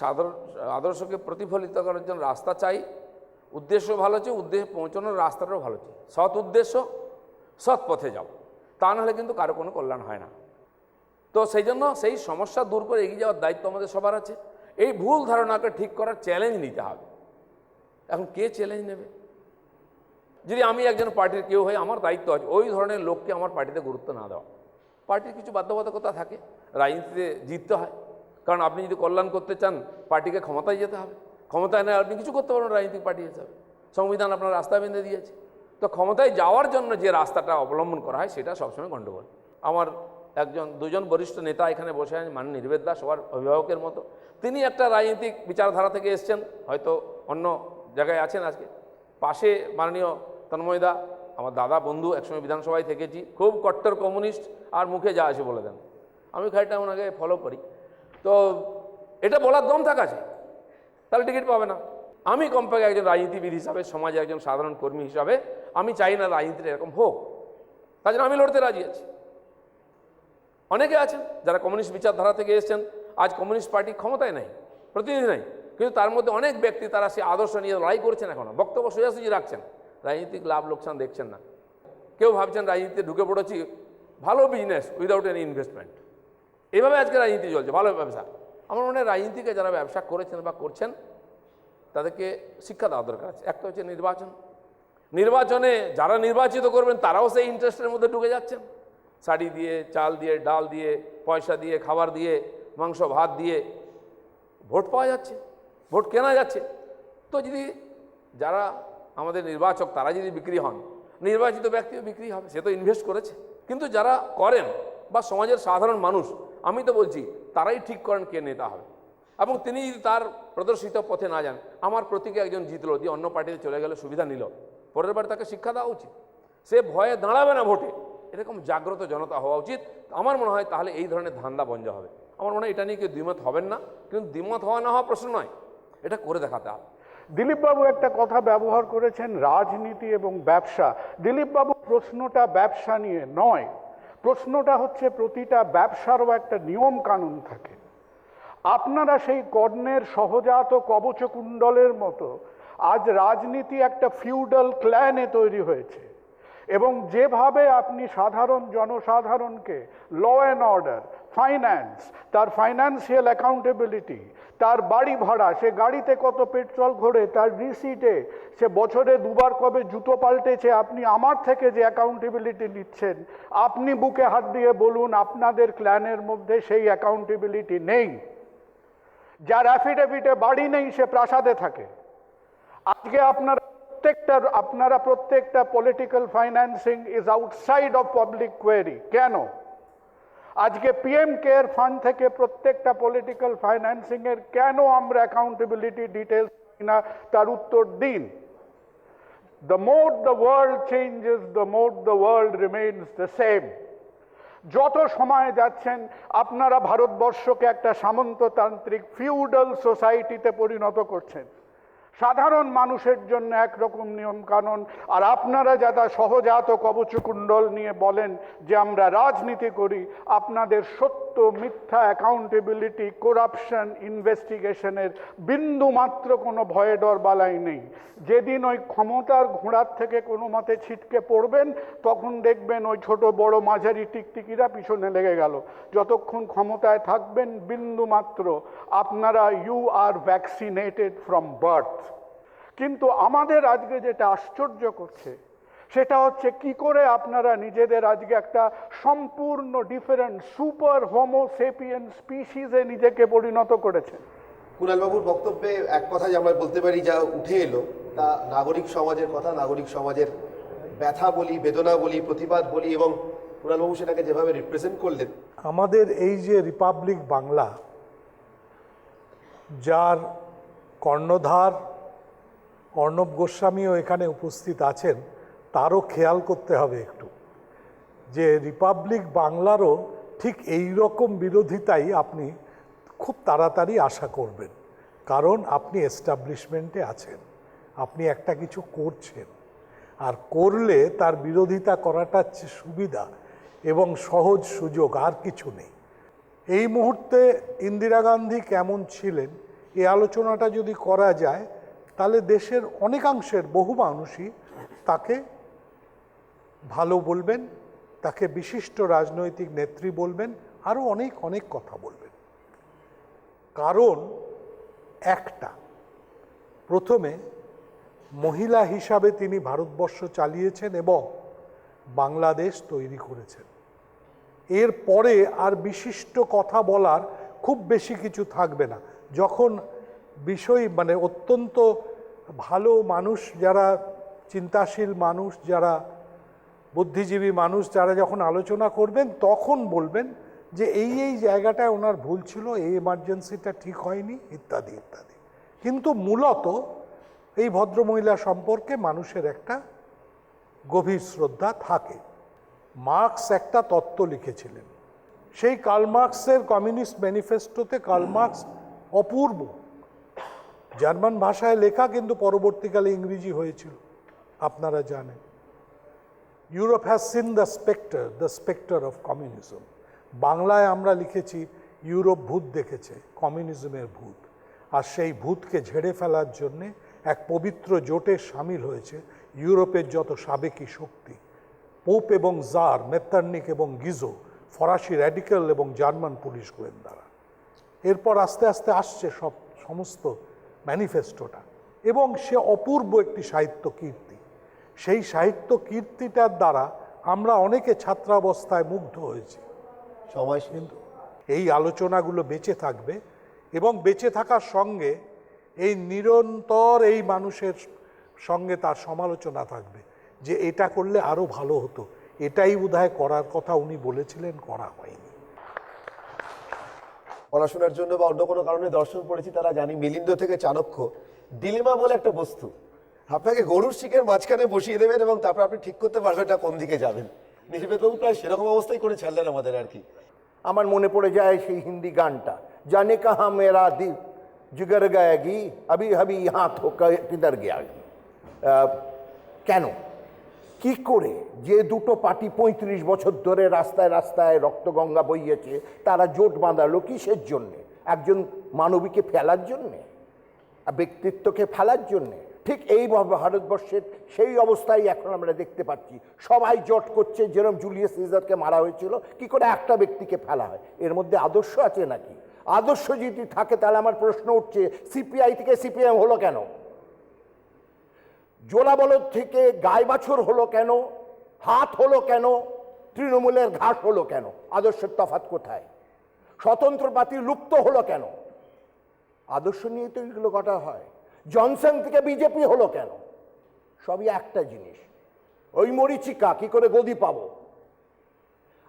আদর্শকে প্রতিফলিত করার জন্য রাস্তা চাই। উদ্দেশ্য ভালো চাই, উদ্দেশ্যে পৌঁছানোর রাস্তাটাও ভালো চাই। সৎ উদ্দেশ্য, সৎ পথে যাও, তা নাহলে কিন্তু কারো কোনো কল্যাণ হয় না। তো সেই জন্য সেই সমস্যা দূর করে এগিয়ে যাওয়ার দায়িত্ব আমাদের সবার আছে। এই ভুল ধারণাকে ঠিক করার চ্যালেঞ্জ নিতে হবে। এখন কে চ্যালেঞ্জ নেবে? যদি আমি একজন পার্টির কেউ হই, আমার দায়িত্ব আছে ওই ধরনের লোককে আমার পার্টিতে গুরুত্ব না দেওয়া। পার্টির কিছু বাধ্যবাধকতা থাকে, রাজনীতিতে জিততে হয়, কারণ আপনি যদি কল্যাণ করতে চান পার্টিকে ক্ষমতায় যেতে হবে। ক্ষমতায় নেয় আপনি কিছু করতে পারবেন রাজনৈতিক পার্টি হিসাবে, সংবিধান আপনার রাস্তা বেঁধে দিয়েছে। তো ক্ষমতায় যাওয়ার জন্য যে রাস্তাটা অবলম্বন করা হয় সেটা সবসময় গণ্ডগোল। আমার দুজন বরিষ্ঠ নেতা এখানে বসে আছেন, মাননীয় নির্বেদ দাস সবার অভিভাবকের মতো, তিনি একটা রাজনৈতিক বিচারধারা থেকে এসছেন, হয়তো অন্য জায়গায় আছেন আজকে। পাশে মাননীয় তন্ময়দা, আমার দাদা বন্ধু, একসময় বিধানসভায় থেকেছি, খুব কট্টর কমিউনিস্ট, আর মুখে যা আসে বলে দেন। আমি খাইটা ওনাকে ফলো করি। তো এটা বলার দম থাকা আছে, তাহলে টিকিট পাবে না। আমি কমপক্ষে একজন রাজনীতিবিদ হিসাবে, সমাজের একজন সাধারণ কর্মী হিসাবে আমি চাই না রাজনীতিটা এরকম হোক, তার জন্য আমি লড়তে রাজি আছি। অনেকে আছেন যারা কমিউনিস্ট বিচারধারা থেকে এসেছেন, আজ কমিউনিস্ট পার্টি ক্ষমতায় নাই, প্রতিনিধি নাই, কিন্তু তার মধ্যে অনেক ব্যক্তি তারা সে আদর্শ নিয়ে লড়াই করছেন, এখনও বক্তব্য সোজাসুজি রাখছেন, রাজনীতিক লাভ লোকসান দেখছেন না। কেউ ভাবছেন রাজনীতিতে ঢুকে পড়েছি, ভালো বিজনেস উইদাউট এনি ইনভেস্টমেন্ট, এভাবে আজকে রাজনীতি চলছে, ভালো ব্যবসা। আমার মনে হয় রাজনীতিকে যারা ব্যবসা করেছেন বা করছেন তাদেরকে শিক্ষা দেওয়া দরকার আছে। একটা হচ্ছে নির্বাচনে যারা নির্বাচিত করবেন তারাও সেই ইন্টারেস্টের মধ্যে ঢুকে যাচ্ছেন, শাড়ি দিয়ে, চাল দিয়ে, ডাল দিয়ে, পয়সা দিয়ে, খাবার দিয়ে, মাংস ভাত দিয়ে ভোট পাওয়া যাচ্ছে, ভোট কেনা যাচ্ছে। তো যদি যারা আমাদের নির্বাচক তারা যদি বিক্রি হন, নির্বাচিত ব্যক্তিও বিক্রি হবে, সে তো ইনভেস্ট করেছে। কিন্তু যারা করেন বা সমাজের সাধারণ মানুষ, আমি তো বলছি তারাই ঠিক করেন কে নেতা হবে। এবং তিনি যদি তার প্রদর্শিত পথে না যান, আমার প্রতীকে একজন জিতলো দিয়ে অন্য পার্টিতে চলে গেলে সুবিধা নিল, পরের বার তাকে শিক্ষা দেওয়া উচিত, সে ভয়ে দাঁড়াবে না ভোটে, এরকম জাগ্রত জনতা হওয়া উচিত। আমার মনে হয় তাহলে এই ধরনের ধান্দা বন্ধ হবে। আমার মনে হয় এটা নিয়ে কেউ দ্বিমত হবেন না, কিন্তু দ্বিমত হওয়া না হওয়া প্রশ্ন নয়, এটা করে দেখাতে হবে। দিলীপবাবু একটা কথা ব্যবহার করেছেন, রাজনীতি এবং ব্যবসা। দিলীপবাবু প্রশ্নটা ব্যবসা নিয়ে নয়, প্রশ্নটা হচ্ছে প্রতিটা ব্যবসারও একটা নিয়ম কানুন থাকে। আপনারা সেই কর্ণের সহজাত কবচকুণ্ডলের মতো আজ রাজনীতি একটা ফিউডাল ক্ল্যানে তৈরি হয়েছে, এবং যেভাবে আপনি সাধারণ জনসাধারণকে ল অ্যান্ড অর্ডার, ফাইন্যান্স, তার ফাইন্যান্সিয়াল অ্যাকাউন্টেবিলিটি, তার বাড়ি ভাড়া, সে গাড়িতে কত পেট্রোল ঘোরে, তার রিসিটে সে বছরে দুবার কবে জুতো পাল্টেছে, আপনি আমার থেকে যে অ্যাকাউন্টেবিলিটি নিচ্ছেন, আপনি বুকে হাত দিয়ে বলুন আপনাদের ক্ল্যানের মধ্যে সেই অ্যাকাউন্টেবিলিটি নেই। যার অ্যাফিডেভিটে বাড়ি নেই সে প্রাসাদে থাকে। আজকে আপনারা প্রত্যেকটা political financing is outside of public query. কেন? আজকে পিএম কেয়ার ফান্ড থেকে প্রত্যেকটা পলিটিক্যাল ফাইন্যান্সিং এর কেন আমরা অ্যাকাউন্টেবিলিটি ডিটেলস না, তার উত্তর দিন। The more the world changes, the more the world remains the same. যত সময় যাচ্ছেন আপনারা ভারতবর্ষকে একটা সামন্ততান্ত্রিক ফিউডাল সোসাইটিতে পরিণত করছেন। সাধারণ মানুষের জন্য একরকম নিয়মকানুন, আর আপনারা যারা সহজাত কবচকুণ্ডল নিয়ে বলেন যে আমরা রাজনীতি করি, আপনাদের সত্য মিথ্যা অ্যাকাউন্টেবিলিটি, করাপশন, ইনভেস্টিগেশনের বিন্দু মাত্র কোনো ভয়ে ডর বালাই নেই। যেদিন ওই ক্ষমতার ঘোড়ার থেকে কোনো মতে ছিটকে পড়বেন, তখন দেখবেন ওই ছোট বড় মাঝারি টিকটিকিরা পিছনে লেগে গেল। যতক্ষণ ক্ষমতায় থাকবেন বিন্দু মাত্র আপনারা you are vaccinated from birth. কিন্তু আমাদের আজকে যেটা আশ্চর্য করছে সেটা হচ্ছে কি করে আপনারা নিজেদের আজকে একটা সম্পূর্ণ ডিফারেন্ট সুপার হোমোসেপিয়েন স্পিসিসে নিজেকে পরিণত করেছেন। কুণালবাবুর বক্তব্যে এক কথা যে আমরা বলতে পারি যা উঠে এলো, তা নাগরিক সমাজের কথা, নাগরিক সমাজের ব্যথা বলি, বেদনা বলি, প্রতিবাদ বলি, এবং কুণালবাবু সেটাকে যেভাবে রিপ্রেজেন্ট করলেন। আমাদের এই যে রিপাবলিক বাংলা, যার কর্ণধার অর্ণব গোস্বামীও এখানে উপস্থিত আছেন, তারও খেয়াল করতে হবে একটু যে রিপাবলিক বাংলারও ঠিক এই রকম বিরোধিতাই আপনি খুব তাড়াতাড়ি আশা করবেন। কারণ আপনি এস্টাবলিশমেন্টে আছেন, আপনি একটা কিছু করছেন, আর করলে তার বিরোধিতা করাটা সুবিধা এবং সহজ সুযোগ, আর কিছু নেই। এই মুহূর্তে ইন্দিরা গান্ধী কেমন ছিলেন এই আলোচনাটা যদি করা যায়, তাহলে দেশের অনেকাংশের বহু মানুষই তাকে ভালো বলবেন, তাকে বিশিষ্ট রাজনৈতিক নেত্রী বলবেন, আরও অনেক অনেক কথা বলবেন। কারণ একটা, প্রথমে মহিলা হিসাবে তিনি ভারতবর্ষ চালিয়েছেন এবং বাংলাদেশ তৈরি করেছেন। এর পরে আর বিশিষ্ট কথা বলার খুব বেশি কিছু থাকবে না। যখন বিষয় মানে অত্যন্ত ভালো মানুষ, যারা চিন্তাশীল মানুষ, যারা বুদ্ধিজীবী মানুষ, যারা যখন আলোচনা করবেন তখন বলবেন যে এই এই জায়গাটায় ওনার ভুল ছিল, এই এমার্জেন্সিটা ঠিক হয়নি, ইত্যাদি ইত্যাদি। কিন্তু মূলত এই ভদ্রমহিলা সম্পর্কে মানুষের একটা গভীর শ্রদ্ধা থাকে। মার্কস একটা তত্ত্ব লিখেছিলেন, সেই কার্ল মার্কসের কমিউনিস্ট ম্যানিফেস্টোতে কার্ল মার্কস অপূর্ব জার্মান ভাষায় লেখা, কিন্তু পরবর্তীকালে ইংরেজি হয়েছিল, আপনারা জানেন। Europe has seen the spectre of communism. বাংলায় আমরা লিখেছি ইউরোপ ভূত দেখেছে, কমিউনিজমের ভূত। আর সেই ভূতকে ঝেড়ে ফেলার জন্যে এক পবিত্র জোটে সামিল হয়েছে ইউরোপের যত সাবেকি শক্তি, পোপ এবং জার, মেত্তার্নিক এবং গিজো, ফরাসি র্যাডিক্যাল এবং জার্মান পুলিশ গোয়েন্দারা। এরপর আস্তে আস্তে আসছে সমস্ত ম্যানিফেস্টোটা, এবং সে অপূর্ব একটি সাহিত্য কীর্তি। সেই সাহিত্য কীর্তিটার দ্বারা আমরা অনেকে ছাত্রাবস্থায় মুগ্ধ হয়েছি। সময় কিন্তু এই আলোচনাগুলো বেঁচে থাকবে, এবং বেঁচে থাকার সঙ্গে এই নিরন্তর এই মানুষের সঙ্গে তার সমালোচনা থাকবে যে এটা করলে আরও ভালো হতো, এটাই বোধহয় করার কথা উনি বলেছিলেন, করা হয়নি। পড়াশোনার জন্য বা অন্য কোনো কারণে দর্শন পড়েছি তারা জানি, মিলিন্দ থেকে চাণক্য, ডিলেমা বলে একটা বস্তু, আপনাকে গরুর শিকের মাঝখানে বসিয়ে দেবেন এবং তারপর আপনি ঠিক করতে পারবেন না কোন দিকে যাবেন। নির্বেদবাবু প্রায় সেরকম অবস্থায় করে ছাড়লেন আমাদের আর কি। আমার মনে পড়ে যায় সেই হিন্দি গানটা, জানে কাহা মেরা দিল জিগর গায়েগি আবি হাবি ইহা থোকা কিদার গিয়াগি। কেন, কি করে যে দুটো পার্টি 35 বছর ধরে রাস্তায় রাস্তায় রক্তগঙ্গা বইয়েছে, তারা জোট বাঁধালো কিসের জন্যে? একজন মানবীকে ফেলার জন্যে, ব্যক্তিত্বকে ফেলার জন্যে। ঠিক এই ভারতবর্ষের সেই অবস্থায় এখন আমরা দেখতে পাচ্ছি, সবাই জোট করছে। যেরকম জুলিয়াস সিজারকে মারা হয়েছিল, কি করে একটা ব্যক্তিকে ফেলা হয়? এর মধ্যে আদর্শ আছে নাকি? আদর্শ যদি থাকে তাহলে আমার প্রশ্ন উঠছে, সিপিআই থেকে সিপিএম হলো কেন? জোড়াবলদ থেকে গাই বাছুর হলো কেন? হাত হলো কেন? তৃণমূলের ঘাস হলো কেন? আদর্শের তফাৎ কোথায়? স্বতন্ত্র পার্টি লুপ্ত হলো কেন? আদর্শ নিয়ে তো এগুলো কথা হয়। জনসন থেকে বিজেপি হলো কেন? সবই একটা জিনিস, ওই মরিচিকা কি করে গদি পাবো।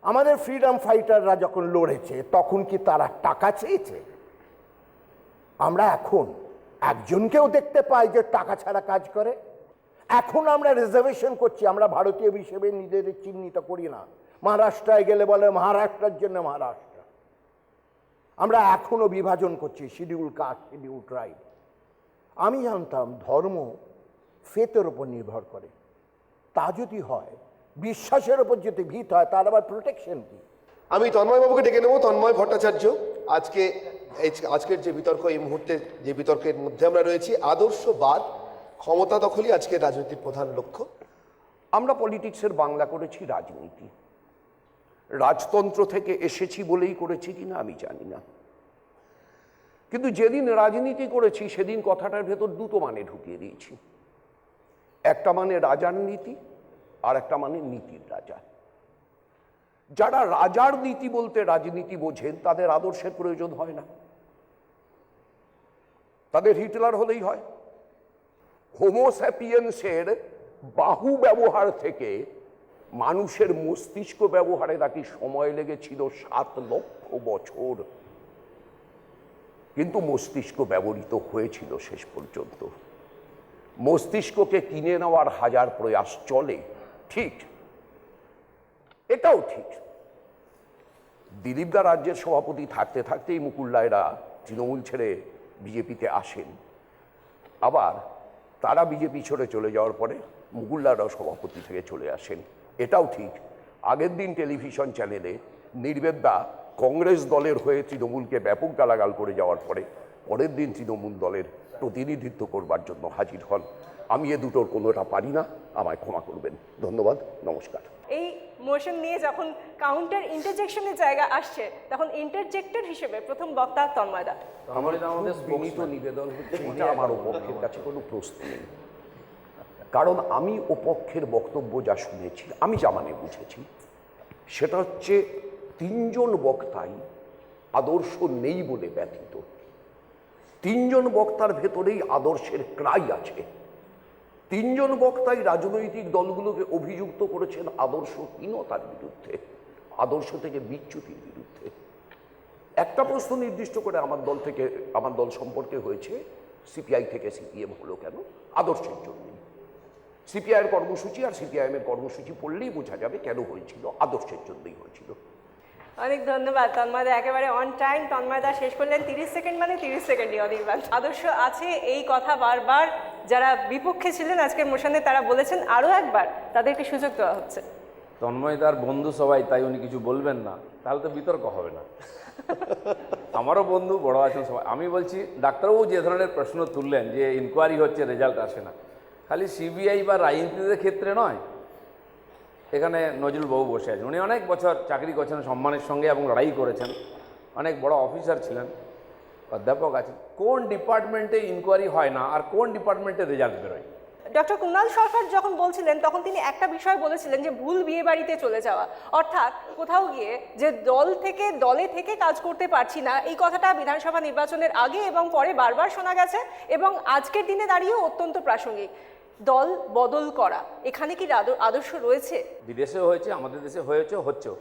আমাদের ফ্রিডম ফাইটাররা যখন লড়েছে তখন কি তারা টাকা চেয়েছে? আমরা এখন একজনকেও দেখতে পাই যে টাকা ছাড়া কাজ করে। এখন আমরা রিজার্ভেশন করছি, আমরা ভারতীয় হিসেবে নিজেদের চিহ্নিত করি না। মহারাষ্ট্রায় গেলে বলে মহারাষ্ট্রের জন্য মহারাষ্ট্র। আমরা এখনো বিভাজন করছি, শিডিউল কাস্ট, শিডিউল ট্রাইব। আমি জানতাম ধর্ম ফেতের উপর নির্ভর করে। তা যদি হয়, বিশ্বাসের উপর যদি ভিত হয়, তার আবার প্রোটেকশন কি? আমি তন্ময় বাবুকে ডেকে নেব। তন্ময় ভট্টাচার্য, আজকের যে বিতর্ক, এই মুহূর্তে যে বিতর্কের মধ্যে আমরা রয়েছি, আদর্শবাদ ক্ষমতা দখলই আজকের রাজনীতির প্রধান লক্ষ্য। আমরা পলিটিক্সের বাংলা করেছি রাজনীতি। রাজতন্ত্র থেকে এসেছি বলেই করেছি কিনা আমি জানি না, কিন্তু যেদিন রাজনীতি করেছি সেদিন কথাটার ভেতর দুটো মানে ঢুকিয়ে দিয়েছি। একটা মানে রাজার নীতি, আর একটা মানে নীতির রাজা। যারা রাজার নীতি বলতে রাজনীতি বোঝেন, তাদের আদর্শের প্রয়োজন হয় না, তাদের হিটলার হলেই হয়। হোমোস্যাপিয়েন্সের বাহু ব্যবহার থেকে মানুষের মস্তিষ্ক ব্যবহারে নাকি সময় লেগেছিল 7 লক্ষ বছর, কিন্তু মস্তিষ্ক ব্যবহৃত হয়েছিল শেষ পর্যন্ত। মস্তিষ্ককে কিনে নেওয়ার 1000 প্রয়াস চলে, ঠিক, এটাও ঠিক। দিলীপদা রাজ্যের সভাপতি থাকতে থাকতেই মুকুল রায়রা তৃণমূল ছেড়ে বিজেপিতে আসেন। আবার তারা বিজেপি ছেড়ে চলে যাওয়ার পরে মুকুল রায়রাও সভাপতি থেকে চলে আসেন, এটাও ঠিক। আগের দিন টেলিভিশন চ্যানেলে নির্বেদদা কংগ্রেস দলের হয়ে তৃণমূলকে ব্যাপক গালাগাল করে যাওয়ার পরে পরের দিন তৃণমূল দলের প্রতিনিধিত্ব করবার জন্য হাজির হন। আমি এ দুটোর কোনোটা পারি না, আমায় ক্ষমা করবেন। ধন্যবাদ, নমস্কার। এই মোশন নিয়ে যখন কাউন্টার ইন্টারজেকশনের জায়গা আসছে, তখন ইন্টারজেক্টর হিসেবে প্রথম বক্তা তন্ময় দা। আমাদের বিনীত নিবেদন হচ্ছে, এটা আমার পক্ষের কাছে কোনো প্রশ্ন নেই, কারণ আমি ওপক্ষের বক্তব্য যা শুনেছি, আমি যা মানে বুঝেছি, সেটা হচ্ছে 3 জন বক্তাই আদর্শ নেই বলে ব্যথিত। 3 জন বক্তার ভেতরেই আদর্শের ক্রাই আছে। 3 জন বক্তাই রাজনৈতিক দলগুলোকে অভিযুক্ত করেছেন আদর্শহীনতার বিরুদ্ধে, আদর্শ থেকে বিচ্যুতির বিরুদ্ধে। একটা প্রশ্ন নির্দিষ্ট করে আমার দল সম্পর্কে হয়েছে, সিপিআই থেকে সিপিএম হলো কেন? আদর্শের জন্যই। সিপিআইয়ের কর্মসূচি আর সিপিআইএমের কর্মসূচি পড়লেই বোঝা যাবে কেন হয়েছিল, আদর্শের জন্যই হয়েছিল। অনেক ধন্যবাদ তন্ময়দা, একেবারে অন টাইম। তন্ময়দা শেষ করলেন 30 সেকেন্ড, মানে 30 সেকেন্ডই অনির্বাণ। আদর্শ আছে, এই কথা বারবার যারা বিপক্ষে ছিলেন আজকের মোশনে তারা বলেছেন, আরও একবার তাদেরকে সুযোগ দেওয়া হচ্ছে। তন্ময়দার বন্ধু সবাই, তাই উনি কিছু বলবেন না, তাহলে তো বিতর্ক হবে না। আমারও বন্ধু, বড় আছেন সবাই। আমি বলছি, ডাক্তারবাবু যে ধরনের প্রশ্ন তুললেন যে ইনকোয়ারি হচ্ছে, রেজাল্ট আসে না, খালি সিবিআই বা রাজনীতিদের ক্ষেত্রে নয়, এখানে নজরুলবাবু বসে আছেন, উনি অনেক বছর চাকরি করছেন সম্মানের সঙ্গে এবং লড়াই করেছেন, অনেক বড় অফিসার ছিলেন, অধ্যাপক আছেন। কোন ডিপার্টমেন্টে ইনকোয়ারি হয় না আর কোন ডিপার্টমেন্টে রেজাল্ট বেরোয়? ডক্টর কুণাল সরকার যখন বলছিলেন তখন তিনি একটা বিষয় বলেছিলেন যে ভুল বিয়ে বাড়িতে চলে যাওয়া, অর্থাৎ কোথাও গিয়ে যে দলে থেকে কাজ করতে পারছি না, এই কথাটা বিধানসভা নির্বাচনের আগে এবং পরে বারবার শোনা গেছে এবং আজকের দিনে দাঁড়িয়েও অত্যন্ত প্রাসঙ্গিক। দল বদল করা, এখানে কি আদর্শ রয়েছে? বিদেশেও হয়েছে, আমাদের দেশে হয়েছে, হচ্ছেও।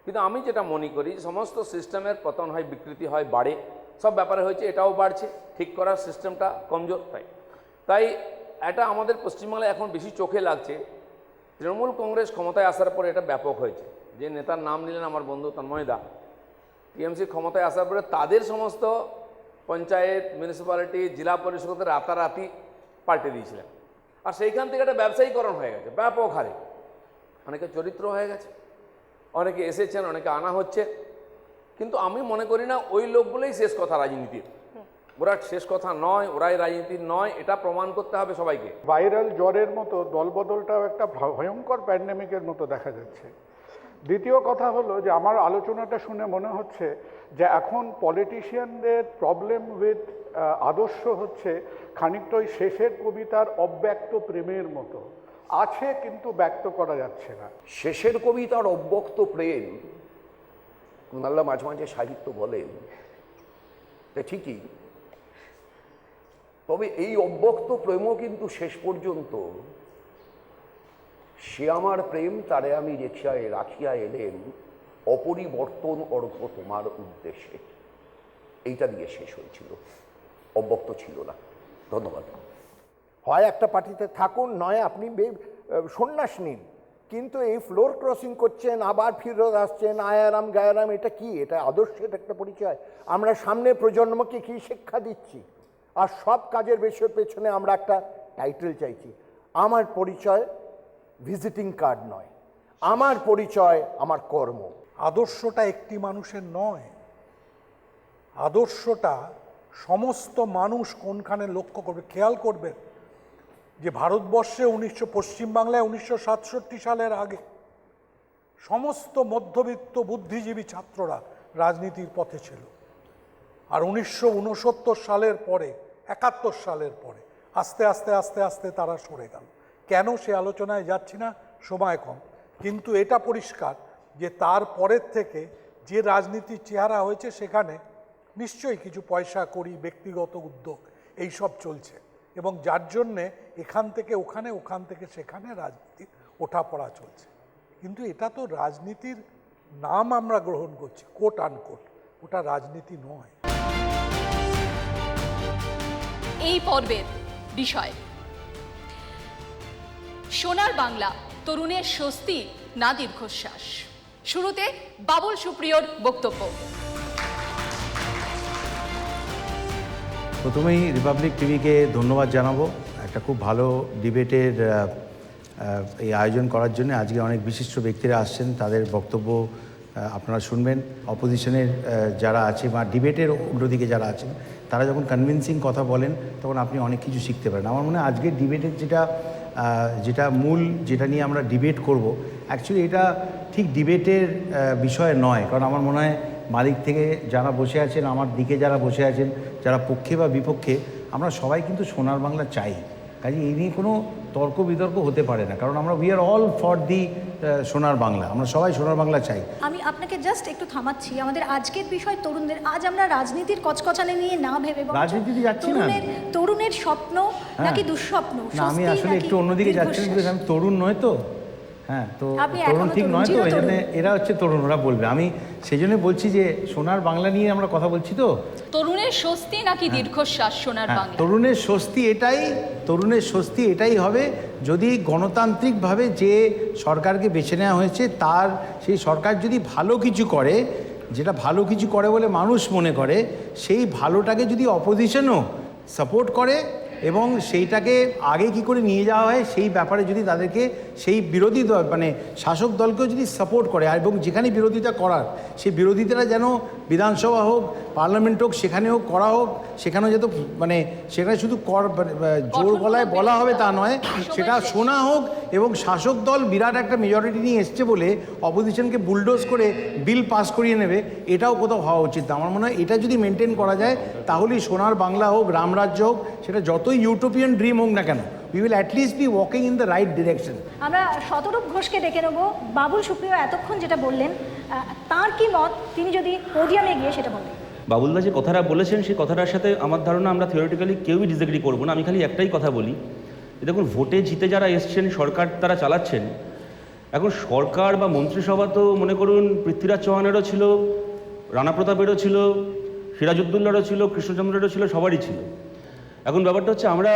কিন্তু আমি যেটা মনে করি, সমস্ত সিস্টেমের পতন হয়, বিকৃতি হয়, বাড়ে, সব ব্যাপারে হয়েছে, এটাও বাড়ছে, ঠিক করার সিস্টেমটা কমজোর। তাই এটা আমাদের পশ্চিমবাংলায় এখন বেশি চোখে লাগছে। তৃণমূল কংগ্রেস ক্ষমতায় আসার পরে এটা ব্যাপক হয়েছে। যে নেতার নাম নিলেন আমার বন্ধু তন্ময় দা, টিএমসি ক্ষমতায় আসার পরে তাদের সমস্ত পঞ্চায়েত, মিউনিসিপ্যালিটি, জেলা পরিষদের রাতারাতি পাল্টে দিয়েছিলেন। আর সেইখান থেকে একটা ব্যবসায়ীকরণ হয়ে গেছে ব্যাপক হারে। অনেকে চরিত্র হয়ে গেছে, অনেকে এসেছেন, অনেকে আনা হচ্ছে। কিন্তু আমি মনে করি না ওই লোকগুলোই শেষ কথা রাজনীতির। ওরা শেষ কথা নয়, ওরাই রাজনীতির নয়, এটা প্রমাণ করতে হবে সবাইকে। ভাইরাল জ্বরের মতো দলবদলটাও একটা ভয়ঙ্কর প্যান্ডেমিকের মতো দেখা যাচ্ছে। দ্বিতীয় কথা হলো যে আমার আলোচনাটা শুনে মনে হচ্ছে যে এখন পলিটিশিয়ানদের প্রবলেম উইথ আদর্শ হচ্ছে খানিকটা ওই শেষের কবিতার অব্যক্ত প্রেমের মতো আছে, কিন্তু ব্যক্ত করা যাচ্ছে না। শেষের কবিতার অব্যক্ত প্রেম কুণালদা মাঝে মাঝে সাহিত্য বলেন, তা ঠিকই। তবে এই অব্যক্ত প্রেমও কিন্তু শেষ পর্যন্ত সে আমার প্রেম তারে আমি রেখিয়ায় রাখিয়া এলেন অপরিবর্তন অর্ঘ তোমার উদ্দেশ্যে, এইটা দিয়ে শেষ হয়েছিল, অব্যক্ত ছিল না। ধন্যবাদ। হয় একটা পার্টিতে থাকুন, নয় আপনি সন্ন্যাস নিন, কিন্তু এই ফ্লোর ক্রসিং করছেন, আবার ফিরত আসছেন, আয়ারাম গায়ারাম, এটা কি? এটা আদর্শের একটা পরিচয়? আমরা সামনের প্রজন্মকে কি শিক্ষা দিচ্ছি? আর সব কাজের পেছনে আমরা একটা টাইটেল চাইছি। আমার পরিচয় ভিজিটিং কার্ড নয়, আমার পরিচয় আমার কর্ম। আদর্শটা একটি মানুষের নয়, আদর্শটা সমস্ত মানুষ কোনখানে লক্ষ্য করবে। খেয়াল করবেন যে ভারতবর্ষে পশ্চিমবাংলায় 1967 সালের আগে সমস্ত মধ্যবিত্ত বুদ্ধিজীবী ছাত্ররা রাজনীতির পথে ছিল। আর 1969 সালের পরে, 71 সালের পরে আস্তে আস্তে আস্তে আস্তে তারা সরে গেল। কেন সে আলোচনায় যাচ্ছি না, সময় কম। কিন্তু এটা পরিষ্কার যে তার পরের থেকে যে রাজনীতির চেহারা হয়েছে সেখানে নিশ্চয়ই কিছু পয়সা করি, ব্যক্তিগত উদ্যোগ এইসব চলছে, এবং যার জন্যে এখান থেকে ওখানে, ওখান থেকে সেখানে রাজনীতির ওঠাপড়া চলছে। কিন্তু এটা তো রাজনীতির নাম আমরা গ্রহণ করছি, কোট আনকোট, ওটা রাজনীতি নয়। এই পর্বের বিষয় সোনার বাংলা, তরুণের স্বস্তি না দীর্ঘশ্বাস। শুরুতে বাবুল সুপ্রিয়র বক্তব্য। প্রথমেই রিপাবলিক টিভিকে ধন্যবাদ জানাবো একটা খুব ভালো ডিবেটের এই আয়োজন করার জন্য। আজকে অনেক বিশিষ্ট ব্যক্তিরা আসছেন, তাদের বক্তব্য আপনারা শুনবেন। অপোজিশনের যারা আছে বা ডিবেটের অন্যদিকে যারা আছেন, তারা যখন কনভিন্সিং কথা বলেন তখন আপনি অনেক কিছু শিখতে পারেন। আমার মনে হয় আজকের ডিবেটের যেটা মূল, যেটা নিয়ে আমরা ডিবেট করব, অ্যাকচুয়ালি এটা ঠিক ডিবেটের বিষয় নয়। কারণ আমার মনে হয় মালিক থেকে যারা বসে আছেন, আমার দিকে যারা বসে আছেন, যারা পক্ষে বা বিপক্ষে, আমরা সবাই কিন্তু সোনার বাংলা চাই। কাজে এই নিয়ে কোনো তর্ক বিতর্ক হতে পারে না, কারণ আমরা we are all for the সোনার বাংলা, আমরা সবাই সোনার বাংলা চাই। আমি আপনাকে জাস্ট একটু থামাচ্ছি। আমাদের আজকের বিষয় তরুণদের। আজ আমরা রাজনীতির কচকচানি নিয়ে না ভেবে রাজনীতিতে যাচ্ছি না, তরুণের স্বপ্ন নাকি দুঃস্বপ্ন। না, আমি আসলে একটু অন্যদিকে যাচ্ছি, আমি তরুণ নয় তো। হ্যাঁ, তো তরুণ ঠিক নয় তো, এই জন্য এরা হচ্ছে তরুণ, ওরা বলবে। আমি সেই জন্য বলছি যে সোনার বাংলা নিয়ে আমরা কথা বলছি তো। তরুণের স্বস্তি নাকি দীর্ঘশ্বাস সোনার বাংলা? তরুণের স্বস্তি এটাই হবে যদি গণতান্ত্রিকভাবে যে সরকারকে বেছে নেওয়া হয়েছে, তার সেই সরকার যদি ভালো কিছু করে, যেটা ভালো কিছু করে বলে মানুষ মনে করে, সেই ভালোটাকে যদি অপোজিশনও সাপোর্ট করে এবং সেইটাকে আগে কি করে নিয়ে যাওয়া হয় সেই ব্যাপারে যদি তাদেরকে, সেই বিরোধী দল মানে শাসক দলকেও যদি সাপোর্ট করে, এবং যেখানে বিরোধিতা করার সেই বিরোধিতাটা যেন বিধানসভা হোক, পার্লামেন্ট হোক, সেখানেও করা হোক, সেখানেও যেন মানে সেখানে শুধু জোর গলায় বলা হবে তা নয়, সেটা শোনা হোক। এবং শাসক দল বিরাট একটা মেজরিটি নিয়ে এসছে বলে অপোজিশনকে বুলডোজ করে বিল পাস করিয়ে নেবে, এটাও কোথাও হওয়া উচিত। আমার মনে হয় এটা যদি মেনটেন করা যায়, তাহলেই সোনার বাংলা হোক, রামরাজ্য হোক, সেটা যতই ইউটোপিয়ান ড্রিম হোক না কেন, we will at least be walking in the right direction. আমরা শতরূপ ঘোষকে ডেকে নেব। বাবুল সুপ্রিয় এতক্ষণ যেটা বললেন, তার কি মত, তিনি যদি পোডিয়ামে গিয়ে সেটা বলেন। বাবুলদা যে কথাটা বলেছেন সেই কথাটার সাথে আমার ধারণা আমরা থিওরিটিক্যালি কেউই ডিসএগ্রি করবো না। আমি খালি একটাই কথা বলি, দেখুন ভোটে জিতে যারা এসছেন, সরকার তারা চালাচ্ছেন, এখন সরকার বা মন্ত্রিসভা তো মনে করুন পৃথ্বীরাজ চৌহানেরও ছিল, রানা প্রতাপেরও ছিল, সিরাজউদ্দৌলারও ছিল, কৃষ্ণচন্দ্রেরও ছিল, সবারই ছিল। এখন ব্যাপারটা হচ্ছে আমরা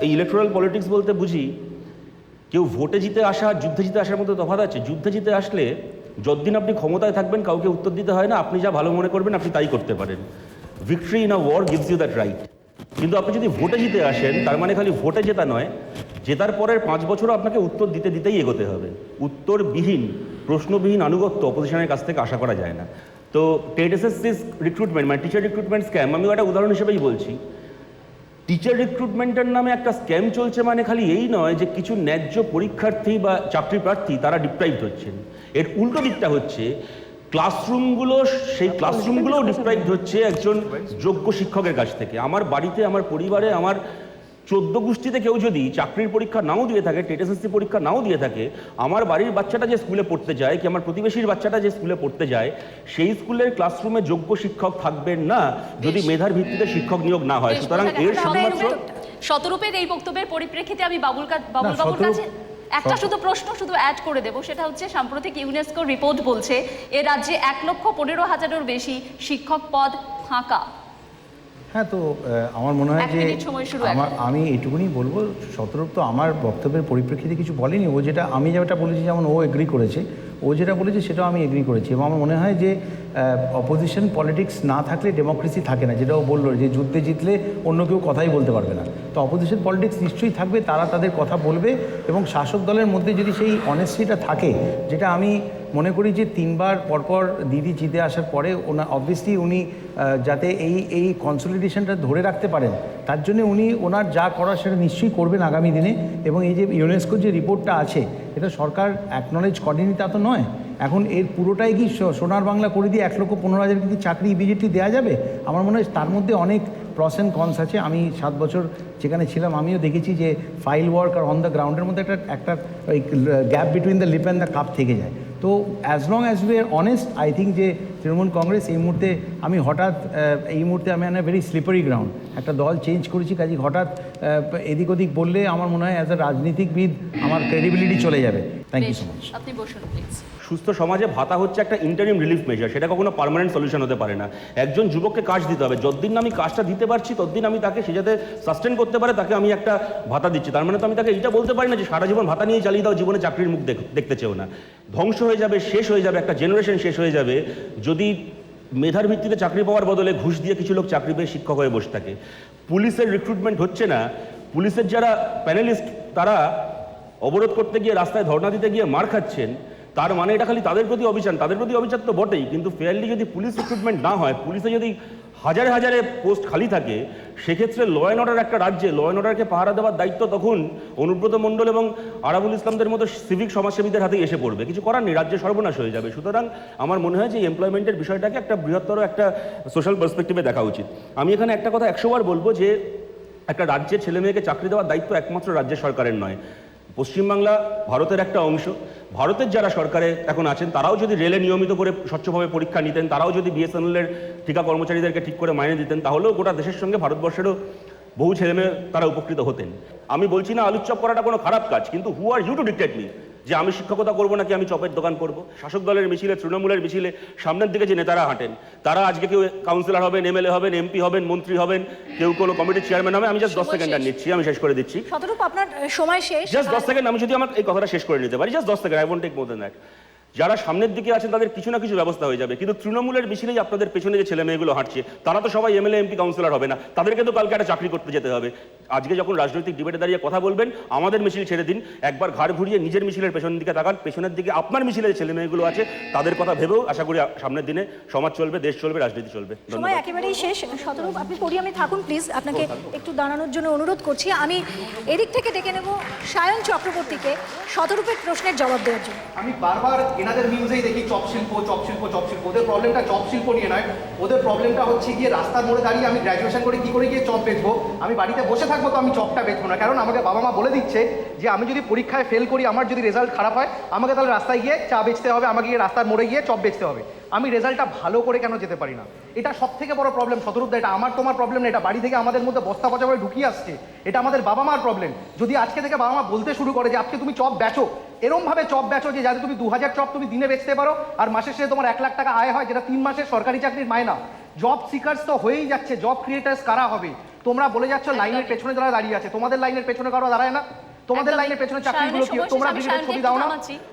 এই ইলেকট্রাল পলিটিক্স বলতে বুঝি কেউ ভোটে জিতে আসা আর যুদ্ধে জিতে আসার মধ্যে তফাৎ আছে। যুদ্ধে জিতে আসলে যতদিন আপনি ক্ষমতায় থাকবেন কাউকে উত্তর দিতে হয় না, আপনি যা ভালো মনে করবেন আপনি তাই করতে পারেন। Victory in a war gives you that right. কিন্তু আপনি যদি ভোটে জিতে আসেন তার মানে খালি ভোটে জেতা নয়, জেতার পরের 5 বছরও আপনাকে উত্তর দিতে দিতেই এগোতে হবে। উত্তরবিহীন, প্রশ্নবিহীন আনুগত্য অপোজিশনের কাছ থেকে আশা করা যায় না। তো টেট এসএসসির রিক্রুটমেন্ট মানে টিচার রিক্রুটমেন্ট স্ক্যাম, আমি একটা উদাহরণ হিসেবেই বলছি। টিচার রিক্রুটমেন্টের নামে একটা স্ক্যাম চলছে মানে খালি এই নয় যে কিছু ন্যায্য পরীক্ষার্থী বা চাকরি প্রার্থী তারা ডিপ্রাইভড হচ্ছেন। এর উল্টো দিকটা হচ্ছে সেই ক্লাসরুমগুলোও ডিপ্রাইভড হচ্ছে একজন যোগ্য শিক্ষকের কাছ থেকে। আমার বাড়িতে, আমার পরিবারে, আমার 14 গোষ্ঠীতে কেউ যদি চাকরির পরীক্ষা নাও দিয়ে থাকে, টেট এসএসসি পরীক্ষা নাও দিয়ে থাকে, আমার বাড়ির বাচ্চাটা যে স্কুলে পড়তে যায় কি আমার প্রতিবেশীর বাচ্চাটা যে স্কুলে পড়তে যায়, সেই স্কুলের ক্লাসরুমে যোগ্য শিক্ষক থাকবেন না যদি মেধার ভিত্তিতে শিক্ষক নিয়োগ না হয়। সুতরাং এর শুধুমাত্র শতরূপের এই বক্তব্যের পরিপ্রেক্ষিতে আমি বাবুল কাছে একটা শুধু প্রশ্ন শুধু অ্যাড করে দেব, সেটা হচ্ছে সাম্প্রতিক ইউনেস্কো রিপোর্ট বলছে এ রাজ্যে 1,15,000-এর বেশি শিক্ষক পদ ফাঁকা। হ্যাঁ, তো আমার মনে হয় যে আমি এইটুকুনি বলবো, শতরূপ তো আমার বক্তব্যের পরিপ্রেক্ষিতে কিছু বলেনি। ও যেটা আমি যেটা বলেছি, যেমন ও এগ্রি করেছে, ও যেটা বলেছে সেটাও আমি এগ্রি করেছি। এবং আমার মনে হয় যে অপোজিশন পলিটিক্স না থাকলে ডেমোক্রেসি থাকে না, যেটা ও বললো যে যুদ্ধে জিতলে অন্য কেউ কথাই বলতে পারবে না। তো অপোজিশন পলিটিক্স নিশ্চয়ই থাকবে, তারা তাদের কথা বলবে। এবং শাসক দলের মধ্যে যদি সেই অনেস্টিটা থাকে, যেটা আমি মনে করি যে 3 বার পরপর দিদি জিতে আসার পরে অবভিয়াসলি উনি যাতে এই কনসলিডেশনটা ধরে রাখতে পারেন, তার জন্য উনি ওনার যা করার সেটা নিশ্চয়ই করবেন আগামী দিনে। এবং এই যে ইউনেস্কোর যে রিপোর্টটা আছে, এটা সরকার অ্যাকনলেজ করেনি তা তো নয়। এখন এর পুরোটাই কি সোনার বাংলা করে দিয়ে 1,15,000 কি চাকরি ইমিডিয়েটলি দেওয়া যাবে? আমার মনে হয় তার মধ্যে অনেক প্রস অ্যান্ড কনস আছে। আমি 7 বছর যেখানে ছিলাম আমিও দেখেছি যে ফাইল ওয়ার্ক আর অন দ্য গ্রাউন্ডের মধ্যে একটা ওই gap between the lip and the cup থেকে যায়। তো as long as we are honest, I think যে তৃণমূল কংগ্রেস এই মুহূর্তে আমি ভেরি স্লিপারি গ্রাউন্ড, একটা দল চেঞ্জ করেছি, কাজে হঠাৎ এদিক ওদিক বললে আমার মনে হয় অ্যাজ এ রাজনীতিকবিদ আমার ক্রেডিবিলিটি চলে যাবে। Thank you so much. আপনি বসুন প্লিজ। সুস্থ সমাজে ভাতা হচ্ছে একটা ইন্টারিম রিলিফ মেজার, সেটা কখনো পার্মানেন্ট সলিউশন হতে পারে না। একজন যুবককে কাজ দিতে হবে, যতদিন আমি কাজটা দিতে পারছি ততদিন আমি তাকে সে যাতে সাস্টেন করতে পারে তাকে আমি একটা ভাতা দিচ্ছি। তার মানে তো আমি তাকে এটা বলতে পারি না যে সারা জীবন ভাতা নিয়ে চালিয়ে দাও, জীবনে চাকরির মুখ দেখতে চেও না। ধ্বংস হয়ে যাবে, শেষ হয়ে যাবে, একটা জেনারেশন শেষ হয়ে যাবে যদি মেধার ভিত্তিতে চাকরি পাওয়ার বদলে ঘুষ দিয়ে কিছু লোক চাকরি পেয়ে শিক্ষক হয়ে বসে থাকে। পুলিশের রিক্রুটমেন্ট হচ্ছে না, পুলিশের যারা প্যানেলিস্ট তারা অবরোধ করতে গিয়ে রাস্তায় ধর্ণা দিতে গিয়ে মার খাচ্ছেন, তার মানে এটা খালি তাদের প্রতি অবিচার। তাদের প্রতি অবিচার তো বটেই, কিন্তু ফেয়ারলি যদি পুলিশ রিক্রুটমেন্ট না হয়, পুলিশে যদি হাজারে হাজারে পোস্ট খালি থাকে, সেক্ষেত্রে ল অ্যান্ড অর্ডার একটা রাজ্যে ল অ্যান্ড অর্ডারকে পাহারা দেওয়ার দায়িত্ব তখন অনুব্রত মণ্ডল এবং আরাবুল ইসলামদের মতো সিভিক সমাজসেবীদের হাতে এসে পড়বে। কিছু করার নেই, রাজ্যে সর্বনাশ হয়ে যাবে। সুতরাং আমার মনে হয় যে এমপ্লয়মেন্টের বিষয়টাকে একটা বৃহত্তর একটা সোশ্যাল পার্সপেক্টিভে দেখা উচিত। আমি এখানে একটা কথা 100 বার বলবো যে একটা রাজ্যের ছেলে মেয়েকে চাকরি দেওয়ার দায়িত্ব একমাত্র রাজ্য সরকারের নয়। পশ্চিমবাংলা ভারতের একটা অংশ। ভারতের যারা সরকারে এখন আছেন তারাও যদি রেলে নিয়মিত করে স্বচ্ছভাবে পরীক্ষা নিতেন, তারাও যদি বিএসএনএলের ঠিকা কর্মচারীদেরকে ঠিক করে মাইনে দিতেন, তাহলেও গোটা দেশের সঙ্গে ভারতবর্ষেরও বহু ছেলেমেয়ে তারা উপকৃত হতেন। আমি বলছি না আলুচপ করাটা কোনো খারাপ কাজ, কিন্তু who are you to dictate me যে আমি শিক্ষকতা করবো নাকি আমি চপের দোকান করবো? শাসক দলের মিছিলে, তৃণমূলের মিছিলে সামনের দিকে যে নেতারা হাঁটেন, তারা আজকে কেউ কাউন্সিলর হবেন, এমএলএ হবেন, এমপি হবেন, মন্ত্রী হবেন, কেউ কোনো কমিটির চেয়ারম্যান হবে। আমি জাস্ট 10 সেকেন্ড আর নিচ্ছি, আমি শেষ করে দিচ্ছি। শতরূপ আপনার সময় শেষ, জাস্ট 10 সেকেন্ড। আমি যদি আমার এই কথাটা শেষ করে নিতে পারি, just 10 second, I won't take more than that. যারা সামনের দিকে আছেন তাদের কিছু না কিছু ব্যবস্থা হয়ে যাবে, কিন্তু তৃণমূলের মিছিলেই আপনাদের পেছনে যে ছেলে মেয়েগুলো হাঁটছে তারা তো সবাই এমএলএ, এমপি, কাউন্সিলর হবে না, তাদেরকে তো কালকে একটা চাকরি করতে যেতে হবে। আজকে যখন রাজনৈতিক ডিবেটে দাঁড়িয়ে কথা বলবেন, আমাদের মিছিল ছেড়ে দিন, একবার ঘাড় ঘুরিয়ে নিজের মিছিলের পেছনের দিকে তাকান, পেছনের দিকে আপনার মিছিলের ছেলে মেয়েগুলো আছে, তাদের কথা ভেবেও আশা করি সামনের দিনে সমাজ চলবে, দেশ চলবে, রাজনীতি চলবে। সময় একেবারেই শেষ। শতরূপ আপনি পোডিয়ামে থাকুন প্লিজ, আপনাকে একটু দাঁড়ানোর জন্য অনুরোধ করছি। আমি এদিক থেকে ডেকে নেব সায়ন চক্রবর্তীকে শতরূপের প্রশ্নের জবাব দেওয়ার জন্য। আমি বারবার এনাদের নিউজেই দেখি চপ শিল্প, চপ শিল্প, চপ শিল্প। ওদের প্রবলেমটা চপ শিল্প নিয়ে নয়, ওদের প্রবলেমটা হচ্ছে গিয়ে রাস্তার মোড়ে দাঁড়িয়ে আমি গ্র্যাজুয়েশন করে কি করে গিয়ে চপ বেচবো? আমি বাড়িতে বসে থাকবো তো আমি চপটা বেচবো না, কারণ আমাকে বাবা মা বলে দিচ্ছে যে আমি যদি পরীক্ষায় ফেল করি, আমার যদি রেজাল্ট খারাপ হয়, আমাকে তাহলে রাস্তায় গিয়ে চা বেচতে হবে, আমাকে গিয়ে রাস্তার মোড়ে গিয়ে চপ বেচতে হবে। আমি রেজাল্টটা ভালো করে কেন যেতে পারি না? এটা সব থেকে বড় প্রবলেম শতরূপদা। এটা আমার তোমার প্রবলেম না, এটা বাড়ি থেকে আমাদের মধ্যে বস্তা পচা করে ঢুকিয়ে আসছে। এটা আমাদের বাবা মার প্রবলেম। যদি আজকে থেকে বাবা মা বলতে শুরু করে যে আজকে তুমি চপ বেচো, এরমভাবে চপ বেচো যে যাতে তুমি 2000 চপ তুমি দিনে বেচতে পারো আর মাসের শেষে তোমার 1 লাখ টাকা আয় হয়, যেটা 3 মাসের সরকারি চাকরির মায়না। জব সিকার্স তো হয়েই যাচ্ছে, জব ক্রিয়েটার্স কারা হবে? তোমরা বলে যাচ্ছ লাইনের পেছনে যারা দাঁড়িয়ে আছে, তোমাদের লাইনের পেছনে কারো দাঁড়ায় না? তোমাদের লাইনের পেছনে চাকরিগুলো কি? তোমরা ভিডিওর ছবি দাও না?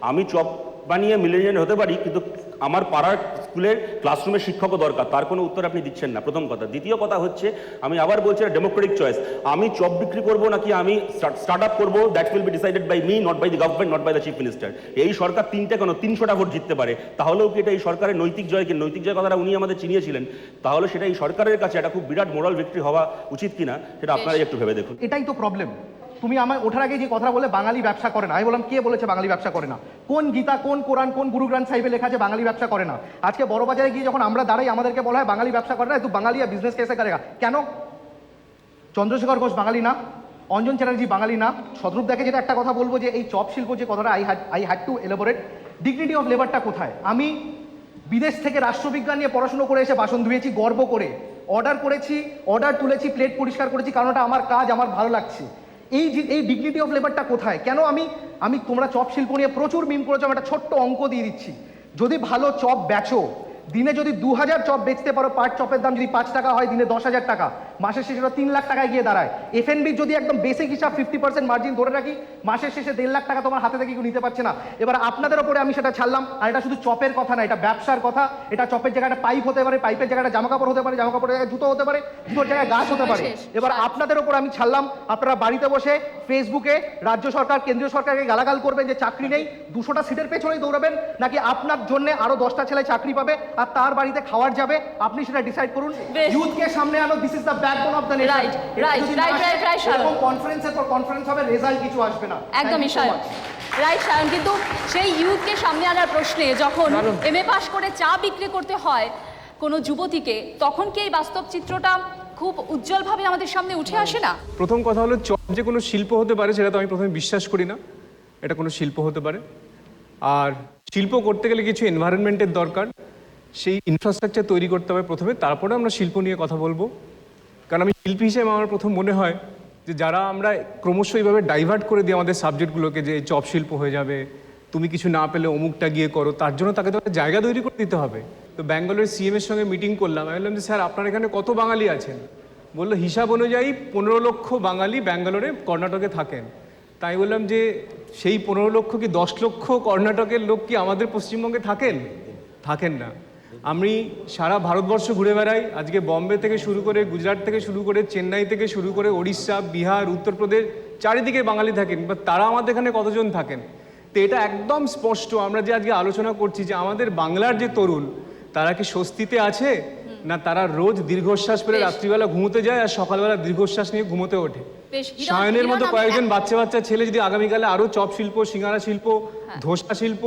আমি চপ বানিয়ে মিলিয়ন হতে পারি, কিন্তু আমার পাড়ার স্কুলের ক্লাসরুমের শিক্ষকও দরকার, তার কোনো উত্তর আপনি দিচ্ছেন না, প্রথম কথা। দ্বিতীয় কথা হচ্ছে, আমি আবার বলছি ডেমোক্রেটিক চয়েস, আমি চপ বিক্রি করবো নাকি আমি স্টার্ট আপ করবো, that will be decided by me, not by the government, not by the chief minister. এই সরকার 300টা ভোট জিততে পারে, তাহলেও কি এটা এই সরকারের নৈতিক জয়? কি নৈতিক জয় কথাটা উনি আমাদের চিনিয়েছিলেন, তাহলে সেটা এই সরকারের কাছে একটা খুব বিরাট মোরাল ভিক্টরি হওয়া উচিত কিনা সেটা আপনারাই একটু ভেবে দেখুন। এটাই তো প্রবলেম। তুমি আমার ওঠার আগে যে কথা বলে বাঙালি ব্যবসা করে না, আমি বললাম কে বলেছে বাঙালি ব্যবসা করে না? কোন গীতা, কোন কোরআন, কোন গুরু গ্রন্থ সাহিবে লেখা আছে বাঙালি ব্যবসা করে না? আজকে বড় বাজারে গিয়ে যখন আমরা দাঁড়াই আমাদেরকে বলা হয় বাঙালি ব্যবসা করে না, তুই বাঙালি বিজনেস কেসে করেগা। কেন? চন্দ্রশেখর ঘোষ বাঙালি না, অঞ্জন চ্যাটার্জি বাঙালি না। শতরূপ দেখে যেটা একটা কথা বলবো, যে এই চপ শিল্প যে কথাটা I had to elaborate, dignity of লেবারটা কোথায়? আমি বিদেশ থেকে রাষ্ট্রবিজ্ঞান নিয়ে পড়াশুনো করে এসে বাসন ধুয়েছি গর্ব করে, অর্ডার করেছি, অর্ডার তুলেছি, প্লেট পরিষ্কার করেছি, কারণ ওটা আমার কাজ, আমার ভালো লাগছে। এই ডিগনিটি অফ লেবারটা কোথায়? কেন আমি তোমরা চপ শিল্প নিয়ে প্রচুর মিম করেছো, আমি একটা ছোট্ট অঙ্ক দিয়ে দিচ্ছি। যদি ভালো চপ বেচো, দিনে যদি 2000 চপ বেচতে পারো, পার চপের দাম যদি 5 টাকা হয়, দিনে 10,000 টাকা, মাসের শেষে 3 লাখ টাকায় গিয়ে দাঁড়ায়। F&B যদি একদম বেসিক হিসাব 50% মার্জিন ধরে রাখি, মাসের শেষে 1.5 লাখ টাকা তোমার হাতে থেকে কেউ নিতে পারছে না। এবার আপনাদের ওপরে আমি সেটা ছাড়লাম। আর এটা শুধু চপের কথা না, এটা ব্যবসার কথা। এটা চপের জায়গাটা পাইপ হতে পারে, পাইপের জায়গাটা জামা কাপড় হতে পারে, জামা কাপড়ের জায়গায় জুতো হতে পারে, জুতোর জায়গায় গাছ হতে পারে। এবার আপনাদের ওপর আমি ছাড়লাম, আপনারা বাড়িতে বসে ফেসবুকে রাজ্য সরকার, কেন্দ্রীয় সরকারকে গালাগাল করবেন যে চাকরি নেই, 200টা সিটের পেছনেই দৌড়াবেন, নাকি আপনার জন্য আরো 10টা ছেলে চাকরি পাবে আর তার বাড়িতে খাওয়ার যাবে, আপনি সেটা ডিসাইড করুন। ইউথকে সামনে আনো, this is the backbone of the nation. Right. এরকম কনফারেন্সের পর কনফারেন্স হবে, রেজাল্ট কিছু আসবে না। একদমই সায়ন, রাইট সায়ন। কিন্তু সেই ইউথকে সামনে আনার প্রশ্নে যখন MA পাস করে চা বিক্রি করতে হয় কোনো যুবতীকে, তখন কি এই বাস্তব চিত্রটা খুব উজ্জ্বলভাবে আমাদের সামনে উঠে আসে না? প্রথম কথা হলো, চপ যে কোনো শিল্প হতে পারে সেটা তো আমি প্রথমে বিশ্বাস করি না। এটা কোনো শিল্প হতে পারে, আর শিল্প করতে গেলে কিছু এনভায়রনমেন্টের দরকার, সেই ইনফ্রাস্ট্রাকচার তৈরি করতে হবে প্রথমে, তারপরে আমরা শিল্প নিয়ে কথা বলবো। কারণ আমি শিল্পী হিসেবে আমার প্রথম মনে হয় যে যারা আমরা ক্রমশ এইভাবে ডাইভার্ট করে দিই আমাদের সাবজেক্টগুলোকে, যে চপ শিল্প হয়ে যাবে, তুমি কিছু না পেলে অমুকটা গিয়ে করো, তার জন্য তাকে তো একটা জায়গা তৈরি করে দিতে হবে। তো ব্যাঙ্গালোরের CM এর সঙ্গে মিটিং করলাম, আমি বললাম যে স্যার আপনার এখানে কত বাঙালি আছেন? বললো হিসাব অনুযায়ী 15 লক্ষ বাঙালি ব্যাঙ্গালোরে, কর্ণাটকে থাকেন। তাই বললাম যে সেই 15 লক্ষ কি 10 লক্ষ কর্ণাটকের লোক কি আমাদের পশ্চিমবঙ্গে থাকেন না। আমি সারা ভারতবর্ষ ঘুরে বেড়াই, আজকে বম্বে থেকে শুরু করে, গুজরাট থেকে শুরু করে, চেন্নাই থেকে শুরু করে, ওড়িশা, বিহার, উত্তরপ্রদেশ, চারিদিকে বাঙালি থাকেন, বা তারা আমাদের এখানে কতজন থাকেন? তো এটা একদম স্পষ্ট। আমরা যে আজকে আলোচনা করছি যে আমাদের বাংলার যে তরুণ, তারা কি স্বস্তিতে আছে, না তারা রোজ দীর্ঘশ্বাস ফেলে রাত্রিবেলা ঘুমোতে যায় আর সকালবেলা দীর্ঘশ্বাস নিয়ে ঘুমোতে ওঠে? সায়নের মতো কয়েকজন বাচ্চা ছেলে যদি আগামীকালে আরো চপ শিল্প, সিঙ্গারা শিল্প, ধোসা শিল্প,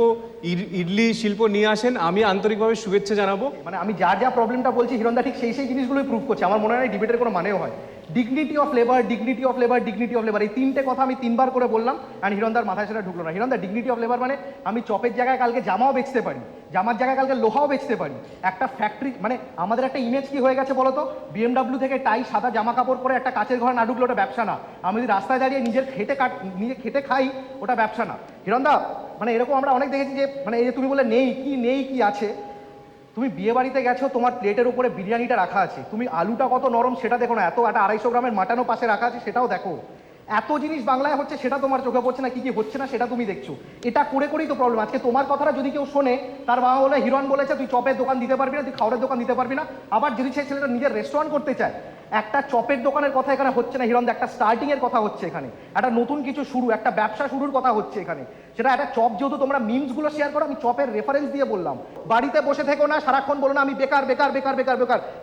ইডলি শিল্প নিয়ে আসেন, আমি আন্তরিকভাবে শুভেচ্ছা জানাবো। মানে আমি যা প্রবলেমটা বলছি, হিরণদা ঠিক সেই জিনিসগুলোই প্রুভ করছে। আমার মনে হয় ডিবেটের কোনো মানেও হয়। Dignity of labour, dignity of labour, dignity of labour, এই 3টে কথা আমি 3বার করে বললাম, আর হিরণদার মাথায় সেটা ঢুকলো না। হিরণদা, ডিগনিটি অফ লেবার মানে আমি চপের জায়গায় কালকে জামাও বেচতে পারি, জামার জায়গায় কালকে লোহাও বেচতে পারি। একটা ফ্যাক্টরি, মানে আমাদের একটা ইমেজ কি হয়ে গেছে বলতো? BMW থেকে টাই, সাদা জামা কাপড় পরে একটা কাচের ঘরে না ঢুকলে ওটা ব্যবসা না। আমি যদি রাস্তায় দাঁড়িয়ে নিজে খেটে খাই, ওটা ব্যবসা না। হিরণদা, মানে এরকম আমরা অনেক দেখেছি যে, মানে এই যে তুমি বলে নেই কি আছে, তুমি বিয়ে বাড়িতে গেছো, তোমার প্লেটের উপরে বিরিয়ানিটা রাখা আছে, তুমি আলুটা কত নরম সেটা দেখো না, একটা 250 গ্রামের মাটনও পাশে রাখা আছে সেটাও দেখো। এত জিনিস বাংলায় হচ্ছে, সেটা তোমার চোখে পড়ছে না, কি হচ্ছে না সেটা তুমি দেখছো। এটা করেই তো প্রবলেম। আজকে তোমার কথাটা যদি কেউ শোনে, তার বাবা বলে হিরণ বলেছে তুই চপের দোকান দিতে পারবি না, তুই খাওয়ারের দোকান দিতে পারবি না। আবার যদি সেই ছেলেটা নিজের রেস্টুরেন্ট করতে চায়, একটা চপের দোকানের কথা এখানে হচ্ছে না হিরণ, একটা স্টার্টিং এর কথা হচ্ছে এখানে, একটা নতুন কিছু শুরু, একটা ব্যবসা শুরুর কথা হচ্ছে এখানে। সেটা একটা চপ, যেহেতু তোমরা মিমসগুলো শেয়ার করো, আমি চপের রেফারেন্স দিয়ে বললাম। বাড়িতে বসে থেকো না, সারাক্ষণ বলো না আমি বেকার।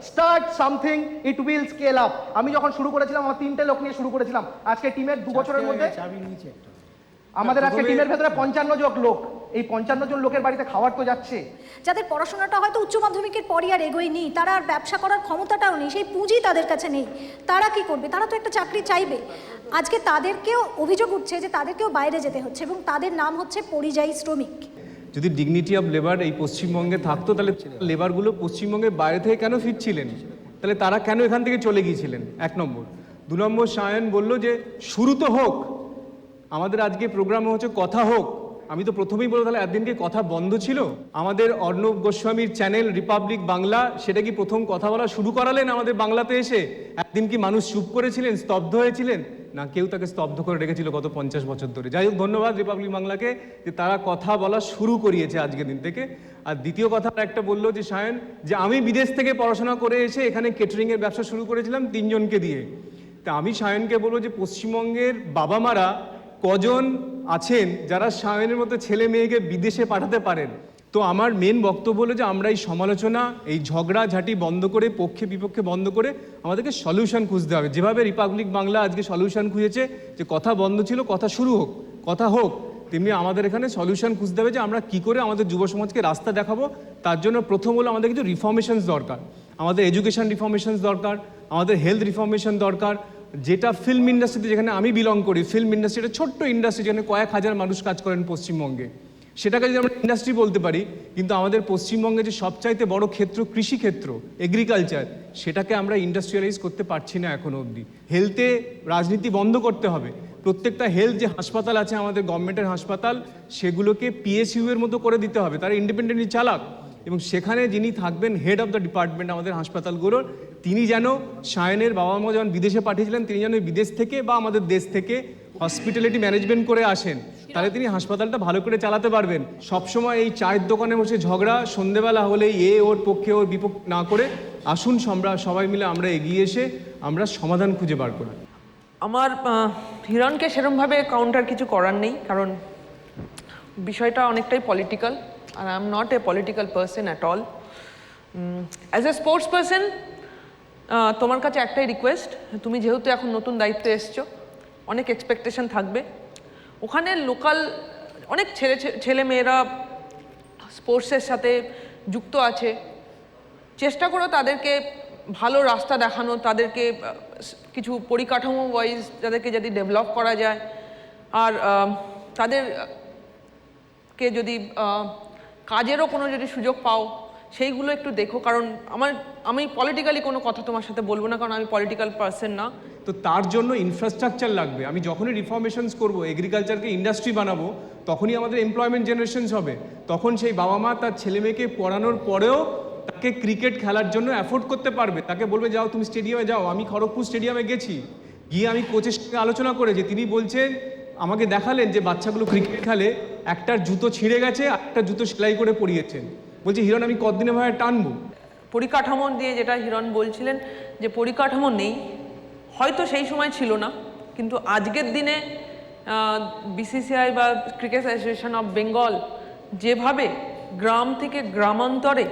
Start something, it will scale up. আমি যখন শুরু করেছিলাম, আমার 3টে লোক নিয়ে শুরু করেছিলাম। আজকে টিমের 2 বছরের মধ্যে আমাদের আজকে টিমের ভেতরে 55 জন লোক। এই 55 জন লোকের বাড়িতে খাবার তো যাচ্ছে। যাদের পড়াশোনাটা হয়তো উচ্চ মাধ্যমিকের পরই আর এগোয়নি, তারা আর ব্যবসা করার ক্ষমতাটাও নেই, সেই পুঁজি তাদের কাছে নেই, তারা কি করবে? তারা তো একটা চাকরি চাইবে। আজকে তাদেরকেও অভিযোগ উঠছে যে তাদেরকেও বাইরে যেতে হচ্ছে, এবং তাদের নাম হচ্ছে পরিযায়ী শ্রমিক। যদি ডিগনিটি অফ লেবার এই পশ্চিমবঙ্গে থাকতো, তাহলে লেবারগুলো পশ্চিমবঙ্গের বাইরে থেকে কেন ফিরছিলেন? তাহলে তারা কেন এখান থেকে চলে গিয়েছিলেন? 1 নম্বর। 2 নম্বর, সায়ন বলল যে শুরু তো হোক, আমাদের আজকে প্রোগ্রাম হচ্ছে কথা হোক। আমি তো প্রথমেই বলবো তাহলে এতদিন কি কথা বন্ধ ছিল? আমাদের অর্ণব গোস্বামীর চ্যানেল রিপাবলিক বাংলা, সেটা কি প্রথম কথা বলা শুরু করালেন আমাদের বাংলাতে এসে? একদিন কি মানুষ চুপ করেছিলেন, স্তব্ধ হয়েছিলেন? না, কেউ তাকে স্তব্ধ করে রেখেছিল গত 50 বছর ধরে। যাই হোক, ধন্যবাদ রিপাবলিক বাংলাকে যে তারা কথা বলা শুরু করিয়েছে আজকের দিন থেকে। আর দ্বিতীয় কথা একটা বললো যে সায়ন, যে আমি বিদেশ থেকে পড়াশোনা করে এসে এখানে কেটারিংয়ের ব্যবসা শুরু করেছিলাম 3 জনকে দিয়ে। তা আমি সায়নকে বলবো যে পশ্চিমবঙ্গের বাবা মারা কজন আছেন যারা সায়নের মতো ছেলে মেয়েকে বিদেশে পাঠাতে পারেন? তো আমার মেন বক্তব্য হলো যে আমরা এই সমালোচনা, এই ঝগড়াঝাটি বন্ধ করে, পক্ষে বিপক্ষে বন্ধ করে আমাদেরকে সলিউশন খুঁজতে হবে। যেভাবে রিপাবলিক বাংলা আজকে সলিউশন খুঁজেছে যে কথা বন্ধ ছিল, কথা শুরু হোক, কথা হোক, তেমনি আমাদের এখানে সলিউশন খুঁজতে হবে যে আমরা কি করে আমাদের যুব সমাজকে রাস্তা দেখাবো। তার জন্য প্রথম হলো আমাদের কিছু রিফর্মেশনস দরকার। আমাদের এডুকেশন রিফর্মেশনস দরকার, আমাদের হেলথ রিফর্মেশন দরকার। যেটা ফিল্ম ইন্ডাস্ট্রিতে, যেখানে আমি বিলং করি, ফিল্ম ইন্ডাস্ট্রিটা ছোট্ট ইন্ডাস্ট্রি, যেখানে কয়েক হাজার মানুষ কাজ করেন পশ্চিমবঙ্গে, সেটাকে যদি আমরা ইন্ডাস্ট্রি বলতে পারি, কিন্তু আমাদের পশ্চিমবঙ্গে যে সবচাইতে বড় ক্ষেত্র কৃষিক্ষেত্র, এগ্রিকালচার, সেটাকে আমরা ইন্ডাস্ট্রিয়ালাইজ করতে পারছি না এখনো অবধি। হেলথে রাজনীতি বন্ধ করতে হবে। প্রত্যেকটা হেলথ যে হাসপাতাল আছে আমাদের গভর্নমেন্টের হাসপাতাল, সেগুলোকে পিএসইউ এর মতো করে দিতে হবে, তারা ইন্ডিপেন্ডেন্টলি চালাক। এবং সেখানে যিনি থাকবেন হেড অফ দ্য ডিপার্টমেন্ট আমাদের হাসপাতালগুলোর, তিনি যেন সায়নের বাবা মা যখন বিদেশে পাঠিয়েছিলেন, তিনি যেন বিদেশ থেকে বা আমাদের দেশ থেকে হসপিটালিটি ম্যানেজমেন্ট করে আসেন, তাহলে তিনি হাসপাতালটা ভালো করে চালাতে পারবেন। সবসময় এই চায়ের দোকানে বসে ঝগড়া, সন্ধেবেলা হলে ওর পক্ষে ওর বিপক্ষে না করে আসুন সবাই মিলে আমরা এগিয়ে এসে আমরা সমাধান খুঁজে বার করি। আমার হিরণকে সেরমভাবে কাউন্টার কিছু করার নেই, কারণ বিষয়টা অনেকটাই পলিটিক্যাল, আর I am not a political person at all. As a sports person তোমার কাছে একটাই রিকোয়েস্ট, তুমি যেহেতু এখন নতুন দায়িত্বে এসছো, অনেক এক্সপেকটেশন থাকবে। ওখানে লোকাল অনেক ছেলে মেয়েরা স্পোর্টসের সাথে যুক্ত আছে, চেষ্টা করো তাদেরকে ভালো রাস্তা দেখানো, তাদেরকে কিছু পরিকাঠামো ওয়াইজ তাদেরকে যদি ডেভেলপ করা যায়, আর তাদেরকে যদি কাজেরও কোনো যদি সুযোগ পাও সেইগুলো একটু দেখো। কারণ আমি পলিটিক্যালি কোনো কথা তোমার সাথে বলবো না, কারণ আমি পলিটিক্যাল পার্সন না। তো তার জন্য ইনফ্রাস্ট্রাকচার লাগবে। আমি যখনই রিফর্মেশনস করব, এগ্রিকালচারকে ইন্ডাস্ট্রি বানাবো, তখনই আমাদের এমপ্লয়মেন্ট জেনারেশনস হবে। তখন সেই বাবা মা তার ছেলে মেয়েকে পড়ানোর পরেও তাকে ক্রিকেট খেলার জন্য অ্যাফোর্ড করতে পারবে। তাকে বলবে যাও তুমি স্টেডিয়ামে যাও। আমি খড়গপুর স্টেডিয়ামে গেছি, গিয়ে আমি কোচের সঙ্গে আলোচনা করে, যে তিনি বলছেন, আমাকে দেখালেন যে বাচ্চাগুলো ক্রিকেট খেলে, একটার জুতো ছিঁড়ে গেছে, একটা জুতো সেলাই করে পরিয়েছেন। বলছে হিরণ আমি কতদিনে ভাবে টানবো। পরিকাঠামো দিয়ে যেটা হিরণ বলছিলেন যে পরিকাঠামো নেই, হয়তো সেই সময় ছিল না, কিন্তু আজকের দিনে বিসিসিআই বা ক্রিকেট অ্যাসোসিয়েশন অফ বেঙ্গল যেভাবে গ্রাম থেকে গ্রামান্তরে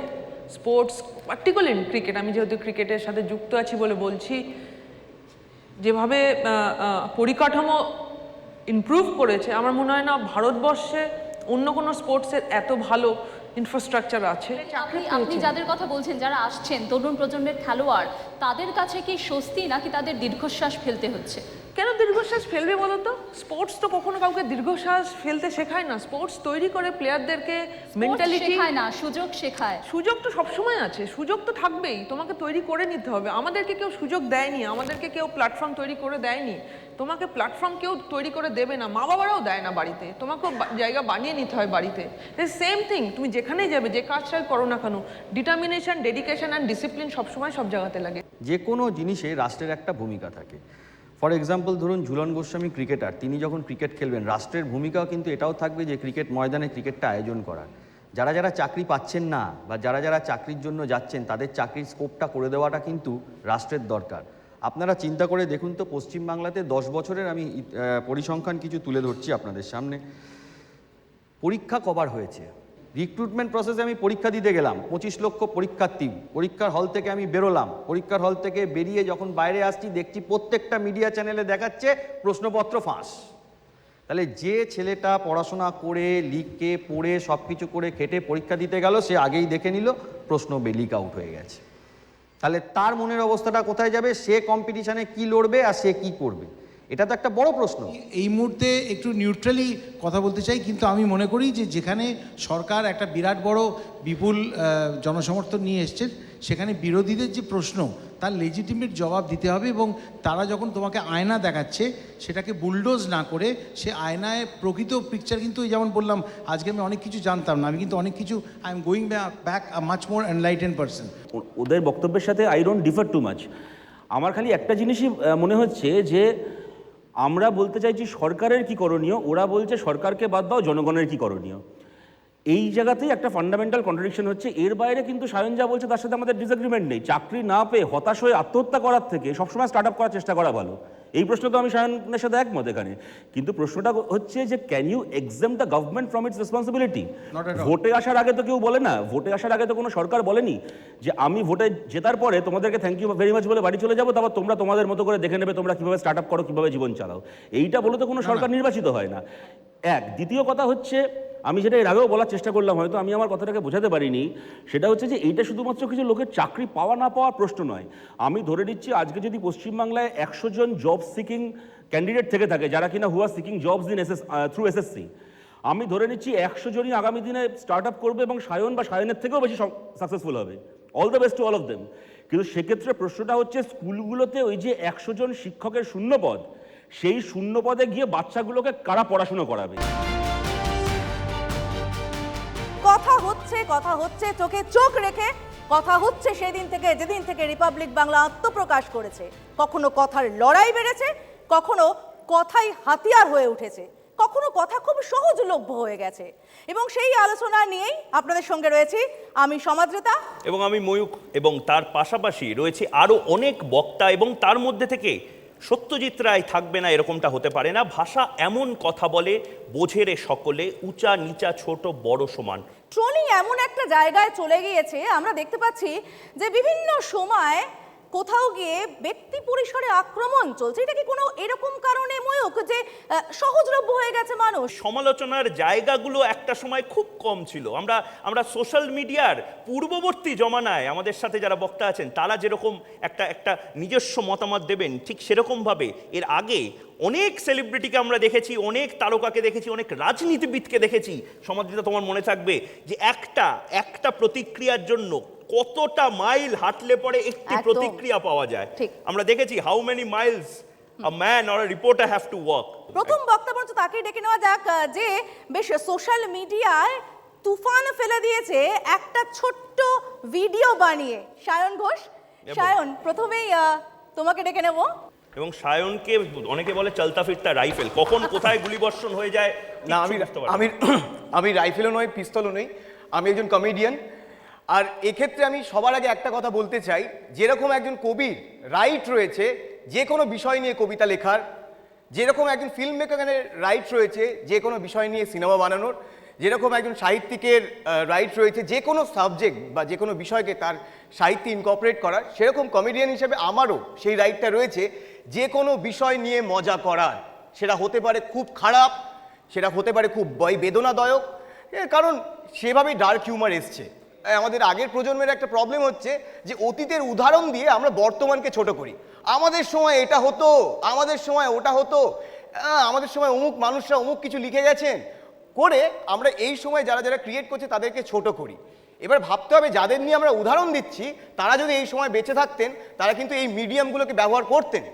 স্পোর্টস, পার্টিকুলারলি ক্রিকেট, আমি যেহেতু ক্রিকেটের সাথে যুক্ত আছি বলে বলছি, যেভাবে পরিকাঠামো ইমপ্রুভ করেছে, আমার মনে হয় না ভারতবর্ষে অন্য কোনো স্পোর্টসের এত ভালো ইনফ্রাস্ট্রাকচার আছে। আপনি যাদের কথা বলছেন, যারা আসছেন তরুণ প্রজন্মের খেলোয়াড়, তাদের কাছে কি স্বস্তি নাকি তাদের দীর্ঘশ্বাস ফেলতে হচ্ছে? কেন দীর্ঘশ্বাস ফেলবে বলো তো? স্পোর্টস তো কখনো কাউকে দীর্ঘশ্বাস ফেলতে শেখায় না। স্পোর্টস তৈরি করে প্লেয়ারদেরকে মেন্টালিটি, শেখায় না, সুযোগ শেখায়। সুযোগ তো সবসময় আছে, সুযোগ তো থাকবেই, তোমাকে তৈরি করে নিতে হবে। আমাদেরকে কেউ সুযোগ দেয়নি, আমাদেরকে কেউ প্ল্যাটফর্ম তৈরি করে দেয়নি, তোমাকে প্ল্যাটফর্ম কেউ তৈরি করে দেবে না, মা বাবারাও দেয় না বাড়িতে, তোমাকেও জায়গা বানিয়ে নিতে হয় বাড়িতে। সেম থিং, তুমি যেখানেই যাবে, যে কাজটাই করো না কেন, ডিটারমিনেশন, ডেডিকেশন অ্যান্ড ডিসিপ্লিন সবসময় সব জায়গাতে লাগে। যে কোনো জিনিসে রাষ্ট্রের একটা ভূমিকা থাকে। ফর এক্সাম্পল ধরুন ঝুলন গোস্বামী ক্রিকেটার, তিনি যখন ক্রিকেট খেলবেন, রাষ্ট্রের ভূমিকাও কিন্তু এটাও থাকবে যে ক্রিকেট ময়দানে ক্রিকেটটা আয়োজন করার। যারা যারা চাকরি পাচ্ছেন না বা যারা যারা চাকরির জন্য যাচ্ছেন, তাদের চাকরির স্কোপটা করে দেওয়াটা কিন্তু রাষ্ট্রের দরকার। আপনারা চিন্তা করে দেখুন তো, পশ্চিমবাংলাতে 10 বছরের আমি পরিসংখ্যান কিছু তুলে ধরছি আপনাদের সামনে। পরীক্ষা কবার হয়েছে, রিক্রুটমেন্ট প্রসেসে আমি পরীক্ষা দিতে গেলাম, 25 লক্ষ পরীক্ষার্থী, পরীক্ষার হল থেকে আমি বেরোলাম, পরীক্ষার হল থেকে বেরিয়ে যখন বাইরে আসছি, দেখছি প্রত্যেকটা মিডিয়া চ্যানেলে দেখাচ্ছে প্রশ্নপত্র ফাঁস। তাহলে যে ছেলেটা পড়াশোনা করে, লিখে পড়ে সব কিছু করে খেটে পরীক্ষা দিতে গেল, সে আগেই দেখে নিল প্রশ্ন লিক আউট হয়ে গেছে। তাহলে তার মনের অবস্থাটা কোথায় যাবে? সে কম্পিটিশানে কি লড়বে আর সে কি করবে? এটা তো একটা বড় প্রশ্ন। এই মুহূর্তে একটু নিউট্রালি কথা বলতে চাই, কিন্তু আমি মনে করি যে যেখানে সরকার একটা বিরাট বড় বিপুল জনসমর্থন নিয়ে এসছে, সেখানে বিরোধীদের যে প্রশ্ন তার লেজিটিমেট জবাব দিতে হবে, এবং তারা যখন তোমাকে আয়না দেখাচ্ছে সেটাকে বুলডোজ না করে সে আয়নায় প্রকৃত পিকচার, কিন্তু যেমন বললাম আজকে আমি অনেক কিছু জানতাম না, আমি কিন্তু অনেক কিছু I am going back a much more enlighten person. ওদের বক্তব্যের সাথে I don't differ too much. আমার খালি একটা জিনিসই মনে হচ্ছে যে আমরা বলতে চাইছি সরকারের কি করণীয়, ওরা বলছে সরকারকে বাদ দাও, জনগণের কি করণীয়। এই জায়গাতেই একটা ফান্ডামেন্টাল কন্ট্রাডিকশন হচ্ছে। এর বাইরে কিন্তু সায়ন যা বলছে তার সাথে আমাদের ডিসএগ্রিমেন্ট নেই। চাকরি না পেয়ে হতাশ হয়ে আত্মহত্যা করার থেকে সবসময় স্টার্ট আপ করার চেষ্টা করা ভালো। এই প্রশ্ন তো আমি সায়নের সাথে একমত এখানে, কিন্তু প্রশ্নটা হচ্ছে যে can you exempt the government from its responsibility? ভোটে আসার আগে তো কেউ বলে না, ভোটে আসার আগে তো কোনো সরকার বলেনি যে আমি ভোটে জেতার পরে তোমাদেরকে থ্যাংক ইউ ভেরি মাচ বলে বাড়ি চলে যাবো, তারপর তোমরা তোমাদের মতো করে দেখে নেবে তোমরা কীভাবে স্টার্ট আপ করো, কীভাবে জীবন চালাও। এইটা বলে তো কোনো সরকার নির্বাচিত হয় না। এক, দ্বিতীয় কথা হচ্ছে, আমি যেটা এর আগেও বলার চেষ্টা করলাম, হয়তো আমি আমার কথাটাকে বোঝাতে পারিনি, সেটা হচ্ছে যে এইটা শুধুমাত্র কিছু লোকের চাকরি পাওয়া না পাওয়ার প্রশ্ন নয়। আমি ধরে নিচ্ছি আজকে যদি পশ্চিমবাংলায় 100 জন জব সিকিং ক্যান্ডিডেট থেকে থাকে, যারা কিনা who are seeking jobs in through SSC, আমি ধরে নিচ্ছি 100 জনই আগামী দিনে স্টার্ট আপ করবে এবং সায়ন বা সায়নের থেকেও বেশি সাকসেসফুল হবে। All the best to all of them. কিন্তু সেক্ষেত্রে প্রশ্নটা হচ্ছে স্কুলগুলোতে ওই যে 100 জন শিক্ষকের শূন্যপদ, সেই শূন্যপদে গিয়ে বাচ্চাগুলোকে কারা পড়াশুনো করাবে? কথা হচ্ছে চোখে চোখ রেখে কথা হচ্ছে সেদিন থেকে যেদিন থেকে রিপাবলিক বাংলা আত্মপ্রকাশ করেছে। কখনো কথার লড়াই বেড়েছে, কখনো কথাই হাতিয়ার হয়ে উঠেছে, কখনো কথা খুব সহজলভ্য হয়ে গেছে। এবং সেই আলোচনা নিয়েই আপনাদের সঙ্গে রয়েছি আমি সমাদৃতা এবং আমি ময়ূক, এবং তার পাশাপাশি রয়েছে আরও অনেক বক্তা, এবং তার মধ্যে থেকে সত্যজিৎ রায় থাকবে না এরকমটা হতে পারে না। ভাষা এমন কথা বলে বোঝে রে সকলে, উঁচা নিচা ছোট বড় সমান। ট্রোলিং এমন একটা জায়গায় চলে গিয়েছে, আমরা দেখতে পাচ্ছি যে বিভিন্ন সময় কোথাও গিয়ে ব্যক্তি পরিসরে আক্রমণ চলছে। এটা কি কোনো এরকম কারণে ময়ূক যে সহজলভ্য হয়ে গেছে মানুষ? সমালোচনার জায়গাগুলো একটা সময় খুব কম ছিল। আমরা সোশ্যাল মিডিয়ার পূর্ববর্তী জমানায় আমাদের সাথে যারা বক্তা আছেন তারা যেরকম একটা নিজস্ব মতামত দেবেন, ঠিক সেরকমভাবে এর আগে অনেক সেলিব্রিটিকে আমরা দেখেছি, অনেক তারকাকে দেখেছি, অনেক রাজনীতিবিদকে দেখেছি। সমাদৃতা, তোমার মনে থাকবে যে একটা প্রতিক্রিয়ার জন্য কতটা মাইল হাঁটলে পরে একটি প্রতিক্রিয়া পাওয়া যায়। আমরা দেখেছি how many Miles a man or a reporter have to walk. প্রথম বক্তা বলছে তাকে ডেকে নেওয়া যাক, যে বেশ সোশ্যাল মিডিয়ায় তুফান ফেলে দিয়েছে একটা ছোট্ট ভিডিও বানিয়ে। সায়ন ঘোষ, সায়ন, প্রথমেই তোমাকে ডেকে নেব। এবং সায়নকে অনেকে বলে চলতা ফিরতা রাইফেল, কখন কোথায় গুলিবর্ষণ হয়ে যায় না। আমি রাইফেলও নই, পিস্তলও নই, আমি একজন কমেডিয়ান। আর এক্ষেত্রে আমি সবার আগে একটা কথা বলতে চাই, যেরকম একজন কবির রাইট রয়েছে যে কোনো বিষয় নিয়ে কবিতা লেখার, যেরকম একজন ফিল্ম মেকারের রাইট রয়েছে যে কোনো বিষয় নিয়ে সিনেমা বানানোর, যেরকম একজন সাহিত্যিকের রাইট রয়েছে যে কোনো সাবজেক্ট বা যে কোনো বিষয়কে তার সাহিত্যে ইনকর্পোরেট করার, সেরকম কমেডিয়ান হিসেবে আমারও সেই রাইটটা রয়েছে যে কোনো বিষয় নিয়ে মজা করার। সেটা হতে পারে খুব খারাপ, সেটা হতে পারে খুব বেদনাদায়ক, কারণ সেভাবেই ডার্ক হিউমার এসছে। আমাদের আগের প্রজন্মের একটা প্রবলেম হচ্ছে যে অতীতের উদাহরণ দিয়ে আমরা বর্তমানকে ছোট করি। আমাদের সময় এটা হতো, আমাদের সময় ওটা হতো, আমাদের সময় অমুক মানুষরা অমুক কিছু লিখে গেছেন করে আমরা এই সময় যারা যারা ক্রিয়েট করছে তাদেরকে ছোট করি। এবার ভাবতে হবে যাদের নিয়ে আমরা উদাহরণ দিচ্ছি তারা যদি এই সময় বেঁচে থাকতেন তারা কিন্তু এই মিডিয়ামগুলোকে ব্যবহার করতেন।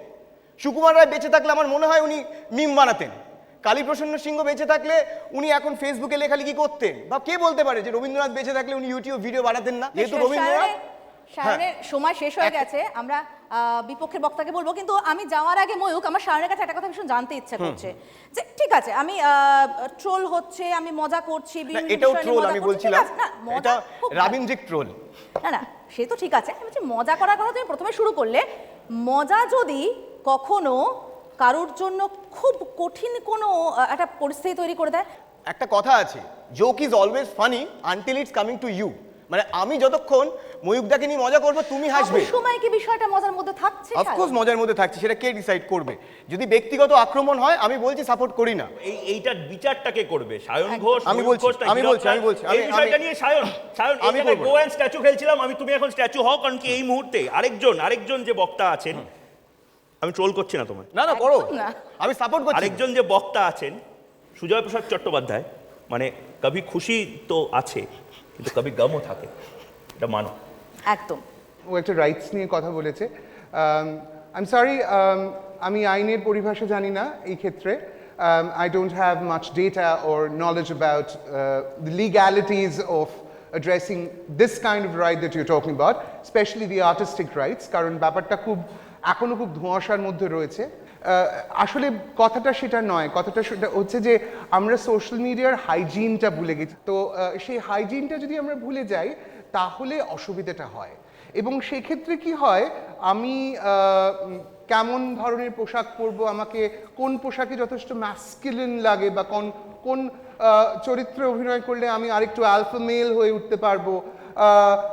সুকুমার রায় বেঁচে থাকলে আমার মনে হয় উনি মিম বানাতেন। কালীপ্রসন্ন সিংহ বেঁচে থাকলে উনি এখন ফেসবুকে লেখালেখি করতেন। বা কে বলতে পারে যে রবীন্দ্রনাথ বেঁচে থাকলে উনি ইউটিউব ভিডিও বানাতেন না? যেহেতু রবীন্দ্রনাথ সায়নের সময় শেষ হয়ে গেছে, আমরা বিপক্ষের বক্তাকে বলবো, কিন্তু আমি যাওয়ার আগে ময়ূক, আমার সায়নের কাছে একটা কথা ভীষণ জানতে ইচ্ছা করছে যে ঠিক আছে আমি ট্রোল হচ্ছে, আমি মজা করছি, এটাও ট্রোল আমি বলছিলাম, এটা রাবীন্দ্রিক ট্রোল। না সে তো ঠিক আছে, আমি বলছি মজা করার কথা তুমি প্রথমে শুরু করলে। মজা যদি কখনো কারোর জন্য খুব কঠিন কোনো একটা পরিস্থিতি তৈরি করে দেয়। একটা কথা আছে, joke is always funny until it's coming to you. মানে আমি যতক্ষণ ময়ূকদাকে নিয়ে মজা করবো তুমি হাসবে। সময় কি বিষয়টা মজার মধ্যে থাকছে? অফকোর্স মজার মধ্যে থাকছে, সেটা কে ডিসাইড করবে? যদি ব্যক্তিগত আক্রমণ হয় আমি বলছি সাপোর্ট করি না। এইটার বিচারটা কে করবে? সায়ন ঘোষ? আমি বলছি এই বিষয়টা নিয়ে সায়ন আমি গো অ্যান্ড স্ট্যাচু খেলছিলাম, তুমি এখন স্ট্যাচু হও, কারণ কি এই মুহূর্তে আরেকজন যে বক্তা আছেন, আমি ট্রোল করছি না তোমায়, না করো, আমি সাপোর্ট করছি। আরেকজন যে বক্তা আছেন সুজয় প্রসাদ চট্টোপাধ্যায়, মানে কবি খুশি তো আছে কিন্তু কবি গমও থাকে, এটা মানো। একদম ও একটা রাইটস নিয়ে কথা বলেছে। আই এম সরি, আমি আইনের পরিভাষা জানি না এই ক্ষেত্রে। I don't have much data or knowledge about the legalities of addressing this kind of right that you're talking about, especially the artistic rights, কারণ ব্যাপারটা এখনো খুব ধোঁয়াশার মধ্যে রয়েছে। আসলে কথাটা সেটা নয়, কথাটা সেটা হচ্ছে যে আমরা সোশ্যাল মিডিয়ার হাইজিনটা ভুলে গেছি। তো সেই হাইজিনটা যদি আমরা ভুলে যাই তাহলে অসুবিধাটা হয়, এবং সেক্ষেত্রে কি হয়, আমি কেমন ধরনের পোশাক পরবো, আমাকে কোন পোশাকে যথেষ্ট ম্যাস্কুলিন লাগে, বা কোন চরিত্রে অভিনয় করলে আমি আরেকটু আলফা মেল হয়ে উঠতে পারবো,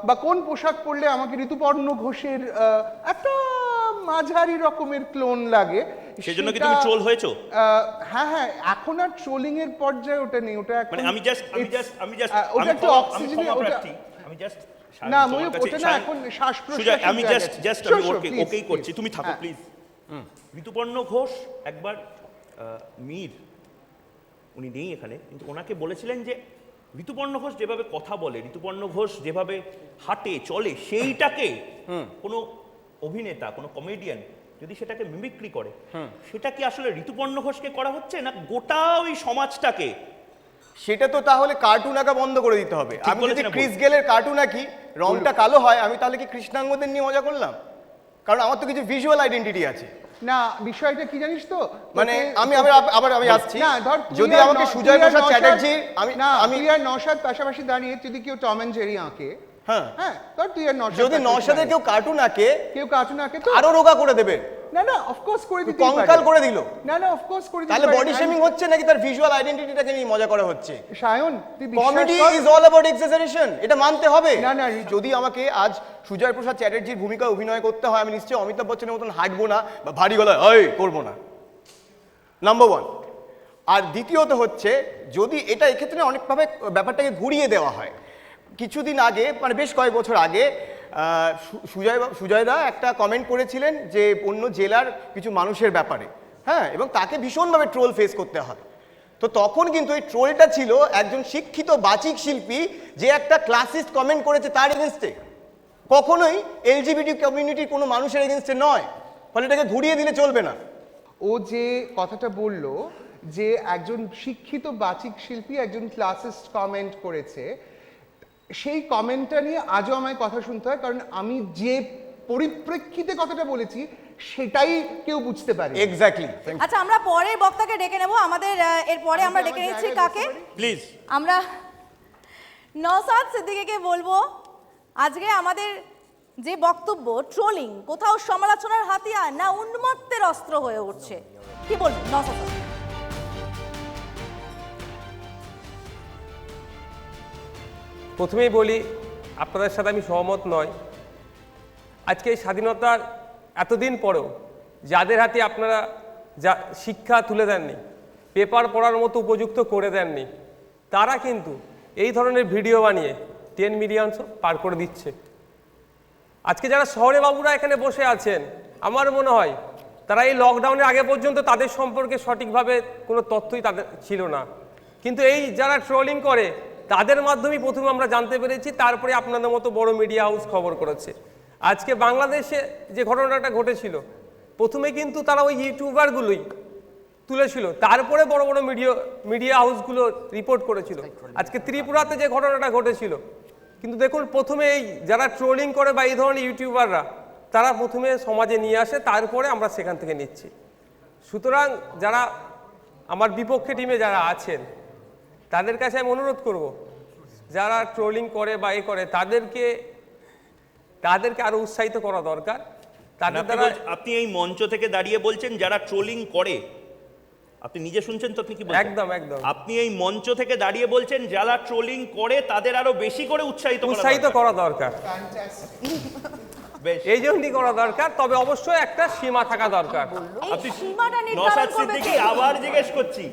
বা কোন পোশাক পরলে আমাকে ঋতুপর্ণ ঘোষের একটা মাঝারি রকমের ক্লোন লাগে। সেজন্য কি তুমি ট্রোল হয়েছো? হ্যাঁ হ্যাঁ, এখন আর ট্রোলিং এর পর্যায়ে ওটা নেই, ওটা এখন আমি জাস্ট ওটা একটু অক্সিজেন, আমি জাস্ট না ময়ূর, ওটা না এখন শ্বাস প্রশ্বাস। আমি জাস্ট আমি ওকেই করছি, তুমি থাকো প্লিজ। ঋতুপর্ণ ঘোষ একবার মীর, উনি নেই এখানে, কিন্তু ওনাকে বলেছিলেন যে ঋতুপর্ণ ঘোষ যেভাবে কথা বলে, ঋতুপর্ণ ঘোষ যেভাবে হাঁটে চলে, সেইটাকে কোনো অভিনেতা, কোনো কমেডিয়ান যদি সেটাকে মিমিক্রি করে, সেটা কি আসলে ঋতুপর্ণ ঘোষকে করা হচ্ছে, না গোটা ওই সমাজটাকে? সেটা তো তাহলে কার্টুন আঁকা বন্ধ করে দিতে হবে। আমি যদি ক্রিস গেলের কার্টুন আঁকি, রংটা কালো হয়, আমি তাহলে কি কৃষ্ণাঙ্গদের নিয়ে মজা করলাম? কারণ আমার তো কিছু ভিজুয়াল আইডেন্টিটি আছে। না, বিষয়টা কি জানিস তো, মানে আমি আসছি, না ধর যদি আমাকে সুজয় প্রসাদ চ্যাটার্জি, আমি আর নওশাদ পাশাপাশি দাঁড়িয়ে যদি কেউ টম এন্ড জেরি আঁকে, হ্যাঁ হ্যাঁ, ধর তুই আর নওশাদ, যদি নওশাদের কেউ কার্টুন আঁকে, তো আরো রোগা করে দেবে। না না, অফ কোর্স করে দিতে পারে, কঙ্কাল করে দিল। না না, অফ কোর্স করে দিতে তাহলে পারে। বডি শেমিং হচ্ছে নাকি তার ভিজুয়াল আইডেন্টিটিটাকে নিয়ে মজা করা হচ্ছে? সায়ন, তুই comedy is all about exaggeration, এটা মানতে হবে। না না, যদি আমাকে আজ সুজয় প্রসাদ চ্যাটার্জির ভূমিকা অভিনয় করতে হয়, আমি নিশ্চয়ই অমিতাভ বচ্চনের মতন হাঁটবো না বা ভারী গলায় করবো না, নাম্বার ওয়ান। আর দ্বিতীয়ত হচ্ছে, যদি এটা এক্ষেত্রে অনেকভাবে ব্যাপারটাকে ঘুরিয়ে দেওয়া হয়। কিছুদিন আগে, মানে বেশ কয়েক বছর আগে, সুজয়দা একটা কমেন্ট করেছিলেন যে অন্য জেলার কিছু মানুষের ব্যাপারে, হ্যাঁ, এবং তাকে ভীষণভাবে ট্রোল ফেস করতে হয়। তো তখন কিন্তু এই ট্রোলটা ছিল একজন শিক্ষিত বাচিক শিল্পী যে একটা ক্লাসিস্ট কমেন্ট করেছে তার এগেনস্টে, কখনোই এলজিবিটি কমিউনিটির কোনো মানুষের এগেনস্টে নয়। ফলে এটাকে ঘুরিয়ে দিলে চলবে না। ও যে কথাটা বলল যে একজন শিক্ষিত বাচিক শিল্পী একজন ক্লাসিস্ট কমেন্ট করেছে, সেই কমেন্টটা নিয়ে আজও আমায় কথা শুনতে হয়, কারণ আমি যে পরিপ্রেক্ষিতে কথাটা বলেছি সেটাই কেউ বুঝতে পারে। এক্স্যাক্টলি। আচ্ছা, আমরা পরের বক্তাকে ডেকে নেব। আমাদের এরপরে আমরা ডেকে নিচ্ছি কাকে? প্লিজ আমরা নওশাদ সিদ্দিকীকে বলবো, আজকে আমাদের যে বক্তব্য, ট্রোলিং কোথাও সমালোচনার হাতিয়ার না উন্মত্তের অস্ত্র হয়ে উঠছে, কি বলবেন নওশাদ? প্রথমেই বলি, আপনাদের সাথে আমি সহমত নই। আজকে এই স্বাধীনতার এতদিন পরেও যাদের হাতে আপনারা যা শিক্ষা তুলে দেননি, পেপার পড়ার মতো উপযুক্ত করে দেননি, তারা কিন্তু এই ধরনের ভিডিও বানিয়ে 10 মিলিয়ন পার করে দিচ্ছে। আজকে যারা শহরে বাবুরা এখানে বসে আছেন, আমার মনে হয় তারা এই লকডাউনের আগে পর্যন্ত তাদের সম্পর্কে সঠিকভাবে কোনো তথ্যই তাদের ছিল না, কিন্তু এই যারা ট্রোলিং করে তাদের মাধ্যমেই প্রথমে আমরা জানতে পেরেছি, তারপরে আপনাদের মতো বড় মিডিয়া হাউস খবর করেছে। আজকে বাংলাদেশে যে ঘটনাটা ঘটেছিল, প্রথমে কিন্তু তারা ওই ইউটিউবারগুলোই তুলেছিল, তারপরে বড় বড় মিডিয়া হাউসগুলো রিপোর্ট করেছিল। আজকে ত্রিপুরাতে যে ঘটনাটা ঘটেছিল, কিন্তু দেখুন প্রথমে এই যারা ট্রোলিং করে বা এই ধরনের ইউটিউবাররা, তারা প্রথমে সমাজে নিয়ে আসে, তারপরে আমরা সেখান থেকে নিচ্ছি। সুতরাং যারা আমার বিপক্ষে টিমে যারা আছেন, তাদের কাছে আমি অনুরোধ করব, যারা ট্রোলিং করে বা এ করে তাদেরকে আরো উৎসাহিত করা দরকার। আপনি এই মঞ্চ থেকে দাঁড়িয়ে বলছেন যারা ট্রোলিং করে, আপনি নিজে শুনছেন তো, আপনি কি বলছেন? একদম একদম। আপনি এই মঞ্চ থেকে দাঁড়িয়ে বলছেন যারা ট্রোলিং করে তাদের আরো বেশি করে উৎসাহিত করা দরকার, এই জন্যই করা দরকার। তবে অবশ্যই একটা সীমা থাকা দরকার। নওশাদ সিদ্দিকী, আবার জিজ্ঞেস করছি,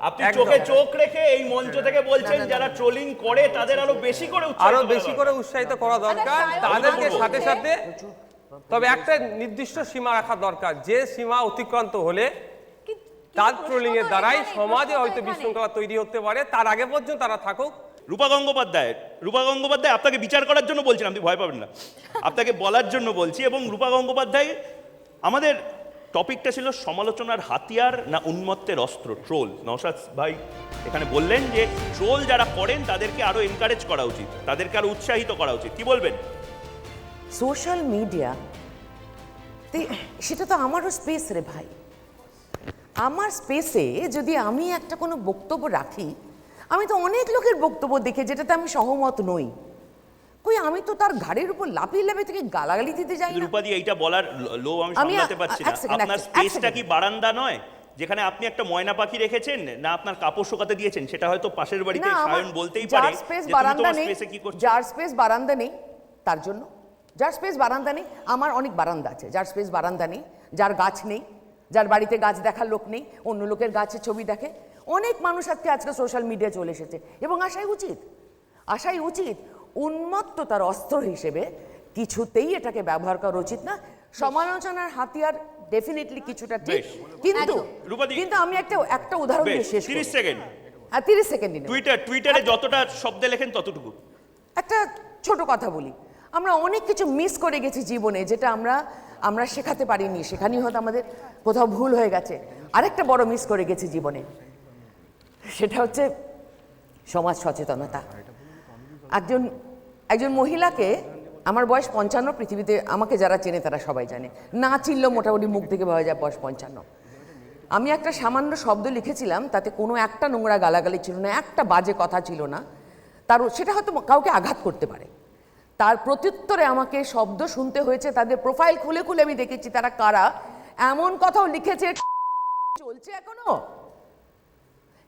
আপনি চোখে চোখ রেখে এই মঞ্চ থেকে বলছেন যারা ট্রোলিং করে তাদের আরো বেশি করে উৎসাহিত করা দরকার, তাদেরকে সাথে সাথে, তবে একটা নির্দিষ্ট সীমা রাখা দরকার, যে সীমা অতিক্রান্ত হলে তার ট্রোলিং এর দ্বারাই সমাজে হয়তো বিশৃঙ্খলা তৈরি হতে পারে। তার আগে পর্যন্ত তারা থাকুক, রূপা গঙ্গোপাধ্যায় আপনাকে বিচার করার জন্য বলছেন, আপনি ভয় পাবেন না, আপনাকে বলার জন্য বলছি। এবং রূপা গঙ্গোপাধ্যায়, আমাদের টপিকটা ছিল সমালোচনার হাতিয়ার না উন্মত্তের অস্ত্র, ট্রোল। নওশাদ ভাই এখানে বললেন যে ট্রোল যারা করেন তাদেরকে আরো এনকারেজ করা উচিত, তাদেরকে আরো উৎসাহিত করা উচিত, কি বলবেন? সোশ্যাল মিডিয়া সেটা তো আমারও স্পেস রে ভাই। আমার স্পেসে যদি আমি একটা কোনো বক্তব্য রাখি, আমি তো অনেক লোকের বক্তব্য দেখে যেটাতে আমি সহমত নই, কই আমি তো তার ঘাড়ের উপর লাফিয়ে লাফিয়ে থেকে গালাগালি দিতে যাই না। রূপাদি এইটা বলার লোভ আমি সামলাতে পারছি না। আপনার স্পেসটা কি বারান্দা নয় যেখানে আপনি একটা ময়না পাখি রেখেছেন, না আপনার কাপড় শুকাতে দিয়েছেন? সেটা হয়তো পাশের বাড়িতে সায়ন বলতেই পারে যে তুমি তোমার স্পেসে কি করছো। যার স্পেস বারান্দা নেই তার জন্য, যার স্পেস বারান্দা নেই, আমার অনেক বারান্দা আছে, যার স্পেস বারান্দা নেই, যার গাছ নেই, যার বাড়িতে গাছ দেখার লোক নেই, অন্য লোকের গাছের ছবি দেখে, অনেক মানুষ আজকে সোশ্যাল মিডিয়া চলে এসেছে এবং আসাই উচিত। উন্মত্ততার অস্ত্র হিসেবে কিছুতেই এটাকে ব্যবহার করা উচিত না। সমালোচনার হাতিয়ার ডেফিনেটলি কিছুটা ঠিক, কিন্তু আমি একটা উদাহরণ দিয়ে শেষ 30 সেকেন্ড। হ্যাঁ 30 সেকেন্ডই। টুইটারে যতটা শব্দে লেখেন ততটুকু। একটা ছোট কথা বলি, আমরা অনেক কিছু মিস করে গেছি জীবনে, যেটা আমরা শেখাতে পারিনি, সেখানেই হয়তো আমাদের কোথাও ভুল হয়ে গেছে। আরেকটা বড় মিস করে গেছি জীবনে, সেটা হচ্ছে সমাজ সচেতনতা। একজন মহিলাকে, আমার বয়স 55, পৃথিবীতে আমাকে যারা চেনে তারা সবাই জানে, না চিনলেও মোটামুটি মুখ থেকে বলা যায় বয়স 55। আমি একটা সামান্য শব্দ লিখেছিলাম, তাতে কোনো একটা নোংরা গালাগালি ছিল না, একটা বাজে কথা ছিল না, সেটা হয়তো কাউকে আঘাত করতে পারে। তার প্রত্যুত্তরে আমাকে শব্দ শুনতে হয়েছে, তাদের প্রোফাইল খুলে খুলে আমি দেখেছি তারা কারা, এমন কথাও লিখেছে চলছে এখনো,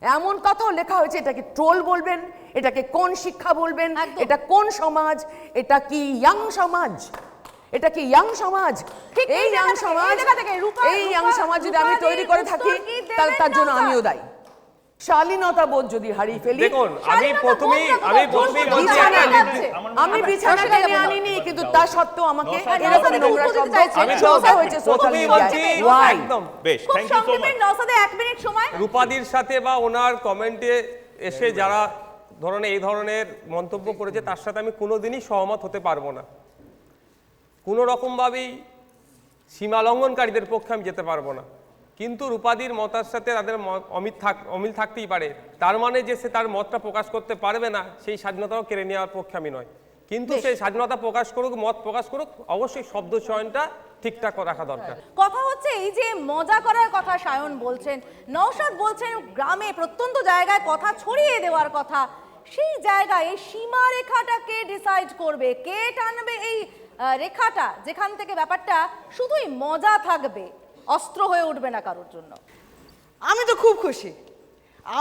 এমন কথাও লেখা হয়েছে এটাকে ট্রোল বলবেন, এটাকে কোন শিক্ষা বলবেন, এটা কোন সমাজ, এটা কি ইয়াং সমাজ, এই ইয়াং সমাজ যদি আমি তৈরি করে থাকি তাহলে তার জন্য আমিও দায়ী। শালীনতা বোধ যদি হারিয়ে ফেলি, দেখুন আমি প্রথমেই আমি বিছানা টেনে আনিনি, কিন্তু তা সত্ত্বেও আমাকে এরকম নোংরা শব্দ হয়েছে সোশ্যাল মিডিয়ায়। একদম বেশ, থ্যাংক ইউ সো মাচ। নওশাদে 1 মিনিট সময়। রূপাদির সাথে বা ওনার কমেন্টে এসে যারা এই ধরনের মন্তব্য করেছে তার সাথে আমি কোনোদিনই সহমত হতে পারবো না। কোনো রকমভাবেই সীমা লঙ্ঘনকারীদের পক্ষে আমি যেতে পারবো না। কিন্তু রূপাদির মতের সাথে তাদের অমিল থাকতেই পারে, তার মানে যে সে তার মতটা প্রকাশ করতে পারবে না, সেই স্বাধীনতাও কেড়ে নেওয়ার পক্ষে আমি নয়। কিন্তু সেই স্বাধীনতা প্রকাশ করুক, মত প্রকাশ করুক, অবশ্যই শব্দ চয়নটা ঠিকঠাক রাখা দরকার। কথা হচ্ছে এই যে মজা করার কথা সায়ন বলছেন, নওশাদ বলছেন গ্রামে প্রত্যন্ত জায়গায় কথা ছড়িয়ে দেওয়ার কথা, সেই জায়গায় এই সীমা রেখাটাকে ডিসাইড করবে, কে টানবে এই রেখাটা যেখান থেকে ব্যাপারটা শুধুই মজা থাকবে, অস্ত্র হয়ে উঠবে না কারোর জন্য। আমি তো খুব খুশি,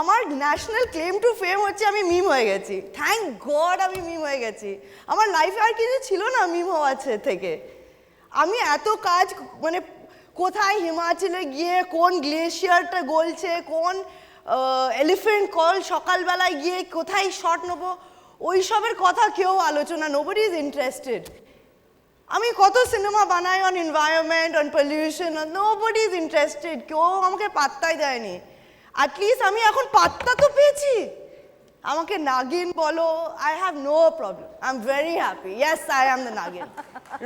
আমার ন্যাশনাল ক্লেম টু ফেম হচ্ছে আমি মিম হয়ে গেছি। থ্যাংক গড আমি মিম হয়ে গেছি, আমার লাইফে আর কিছু ছিল না মিম হওয়ার থেকে। আমি এত কাজ, মানে কোথায় হিমাচলে গিয়ে কোন গ্লেশিয়ারটা গলছে, কোন এলিফেন্ট কল সকালবেলায় গিয়ে কোথায় শট নেবো, ওইসবের কথা কেউ আলোচনা, নোবডি ইজ ইন্টারেস্টেড। আমি কত সিনেমা বানাই on environment, on pollution, nobody is interested, কেউ আমাকে পাত্তাই দেয়নি। অ্যাটলিস্ট আমি এখন পাত্তা তো পেয়েছি, আমাকে নাগিন বলো, I have no problem, I am very happy, yes I am the nagin,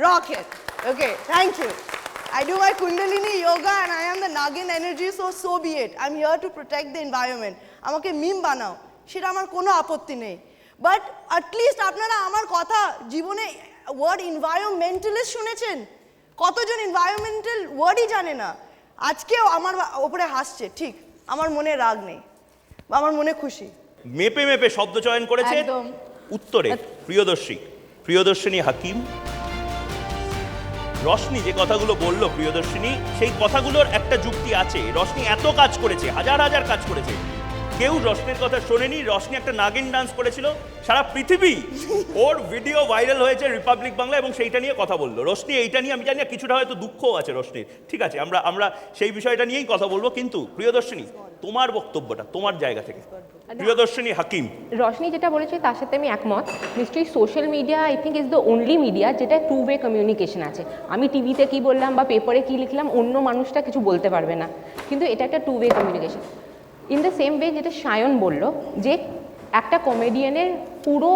rock it, okay, thank you. I do my Kundalini yoga and I am the Nagin energy, so be it. I'm here to protect the environment. আমাকে মিম বানাও, সেটা আমার কোনো আপত্তি নেই, but at least আপনারা আমার কথা জীবনে ওয়ার্ড এনভায়রনমেন্টালিস্ট শুনেছেন? কতজন এনভায়রনমেন্টাল ওয়ার্ডই জানে না। আজকেও আমার ওপরে হাসছে, ঠিক, আমার মনে রাগ নেই, আমার মনে খুশি। মেপে মেপে শব্দ চয়ন করেছে। উত্তরে প্রিয়দর্শিনী হাকিম, রশনি যে কথাগুলো বললো প্রিয়দর্শিনী, সেই কথাগুলোর একটা যুক্তি আছে। রশনি এত কাজ করেছে, হাজার হাজার কাজ করেছে, কেউ রশনির কথা শোনেনি। রশনি একটা নাগিন ডান্স করেছিল, সারা পৃথিবী ওর ভিডিও ভাইরাল হয়েছে রিপাবলিক বাংলা, এবং সেইটা নিয়ে কথা বললো রশনি। এইটা নিয়ে আমি জানি না কিছুটা হয়তো দুঃখও আছে রশনির, ঠিক আছে, আমরা সেই বিষয়টা নিয়েই কথা বলবো। কিন্তু প্রিয়দর্শিনী, তোমার বক্তব্যটা তোমার জায়গা থেকে। প্রিয়দর্শিনী হাকিম, রশনি যেটা বলেছে তার সাথে আমি একমত। নিশ্চয়ই social media I think is the only media যেটা 2-way কমিউনিকেশন আছে। আমি টিভিতে কি বললাম বা পেপারে কি লিখলাম অন্য মানুষটা কিছু বলতে পারবে না, কিন্তু এটা একটা 2-way communication. In the same way যেটা সায়ন বলল যে একটা কমেডিয়ানের পুরো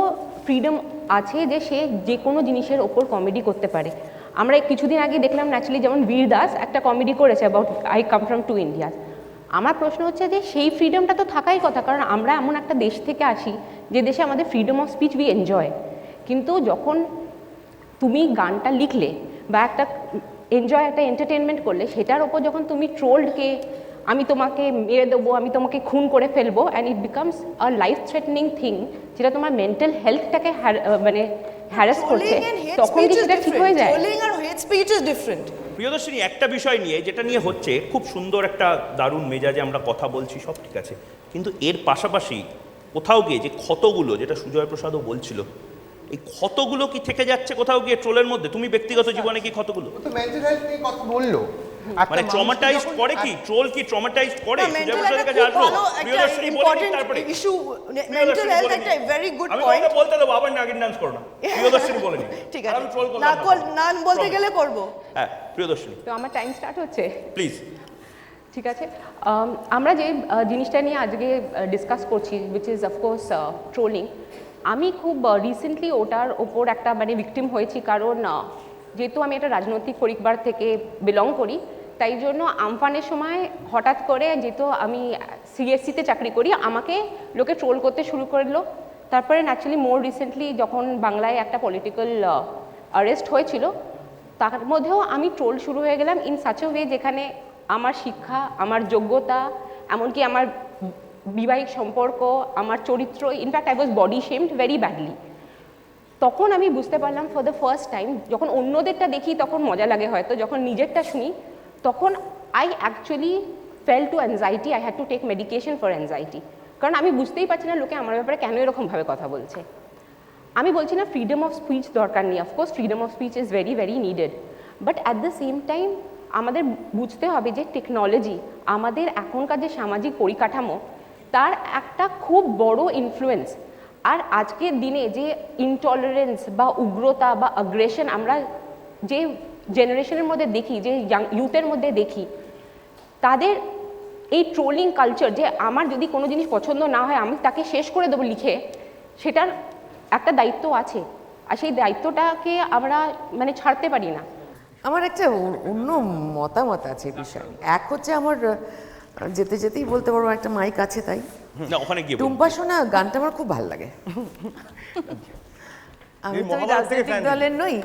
ফ্রিডম আছে যে সে যে কোনো জিনিসের ওপর কমেডি করতে পারে। আমরা কিছুদিন আগে দেখলাম ন্যাচুরালি যেমন বীর দাস একটা কমেডি করেছে about I come from two India. আমার প্রশ্ন হচ্ছে যে সেই ফ্রিডমটা তো থাকাই কথা, কারণ আমরা এমন একটা দেশ থেকে আসি যে দেশে আমাদের freedom of speech we enjoy. কিন্তু যখন তুমি গানটা লিখলে বা একটা এনজয় একটা এন্টারটেনমেন্ট করলে, সেটার ওপর যখন তুমি ট্রোলডকে আমি তোমাকে মেরে দেবো, আমি তোমাকে খুন করে ফেলবো, and it becomes a life threatening thing, যেটা তোমার মেন্টাল হেলথটাকে মানে হ্যারাস করছে, তখন কি সেটা ঠিক হয়ে যায়? ট্রোলিং আর hate speech is different. Priyadarshini, একটা বিষয় নিয়ে যেটা নিয়ে হচ্ছে খুব সুন্দর একটা দারুণ মেজাজে আমরা কথা বলছি, সব ঠিক আছে, কিন্তু এর পাশাপাশি কোথাও গিয়ে যে ক্ষতগুলো, যেটা সুজয় প্রসাদও বলছিল, এই ক্ষতগুলো কি থেকে যাচ্ছে কোথাও গিয়ে ট্রোলের মধ্যে? তুমি ব্যক্তিগত জীবনে কি ক্ষতগুলো তো মেন্টাল হেলথ নিয়ে কথা বললো, মানে ট্রমাটাইজড করে কি? ট্রোল কি ট্রমাটাইজড করে? সুজয় প্রসাদের কাছে আসবো, প্রিয়দর্শিনী বলে তারপরে ইস্যু মেন্টাল হেলথ একটা ভেরি গুড আমি পয়েন্ট। বলতে দেবো, আবার নাগিন ডান্স করো না, প্রিয়দর্শিনী বলে নি। ঠিক আছে, আমি ট্রোল করলাম না, বলতে গেলে করব। হ্যাঁ প্রিয়দর্শিনী, তো আমার টাইম স্টার্ট হচ্ছে, প্লিজ। ঠিক আছে। আমরা যে জিনিসটা নিয়ে আজকে ডিসকাস করছি, উইচ ইজ অফকোর্স ট্রোলিং, আমি খুব রিসেন্টলি ওটার ওপর একটা মানে ভিকটিম হয়েছি, কারণ যেহেতু আমি একটা রাজনৈতিক পরিবার থেকে বিলং করি, তাই জন্য আমফানের সময় হঠাৎ করে, যেহেতু আমি সিএসসিতে চাকরি করি, আমাকে লোকে ট্রোল করতে শুরু করলো। তারপরে ন্যাচুরালি মোর রিসেন্টলি যখন বাংলায় একটা পলিটিক্যাল অ্যারেস্ট হয়েছিল, তার মধ্যেও আমি ট্রোল শুরু হয়ে গেলাম ইন সাচ এ ওয়ে যেখানে আমার শিক্ষা, আমার যোগ্যতা, এমনকি আমার বিবাহিক সম্পর্ক, আমার চরিত্র, in fact I was body shamed very badly. তখন আমি বুঝতে পারলাম ফর দ্য ফার্স্ট টাইম, যখন অন্যদেরটা দেখি তখন মজা লাগে হয়তো, যখন নিজেরটা শুনি তখন I actually fell to anxiety, I had to take medication for anxiety, কারণ আমি বুঝতেই পারছি না লোকে আমার ব্যাপারে কেন এরকমভাবে কথা বলছে। আমি বলছি না ফ্রিডম অফ স্পিচ দরকার নেই, of course freedom of speech is very very needed, but at the same time আমাদের বুঝতে হবে যে টেকনোলজি, আমাদের এখনকার যে সামাজিক পরিকাঠামো, তার একটা খুব বড় ইনফ্লুয়েন্স। আর আজকের দিনে যে ইনটলারেন্স বা উগ্রতা বা অ্যাগ্রেশন আমরা যে জেনারেশনের মধ্যে দেখি, যে ইউথের মধ্যে দেখি, তাদের এই ট্রোলিং কালচার, যে আমার যদি কোনো জিনিস পছন্দ না হয় আমি তাকে শেষ করে দেবো লিখে, সেটার একটা দায়িত্ব আছে, আর সেই দায়িত্বটাকে আমরা মানে ছাড়তে পারি না। আমার একটা অন্য মতামত আছে বিষয়। এক হচ্ছে আমার যেতে যেতেই বলতে পারবো, একটা মাইক আছে তাই, টুম্পা সোনা গানটা আমার খুব ভালো লাগে। আমি তো রাজনৈতিক দলের নই,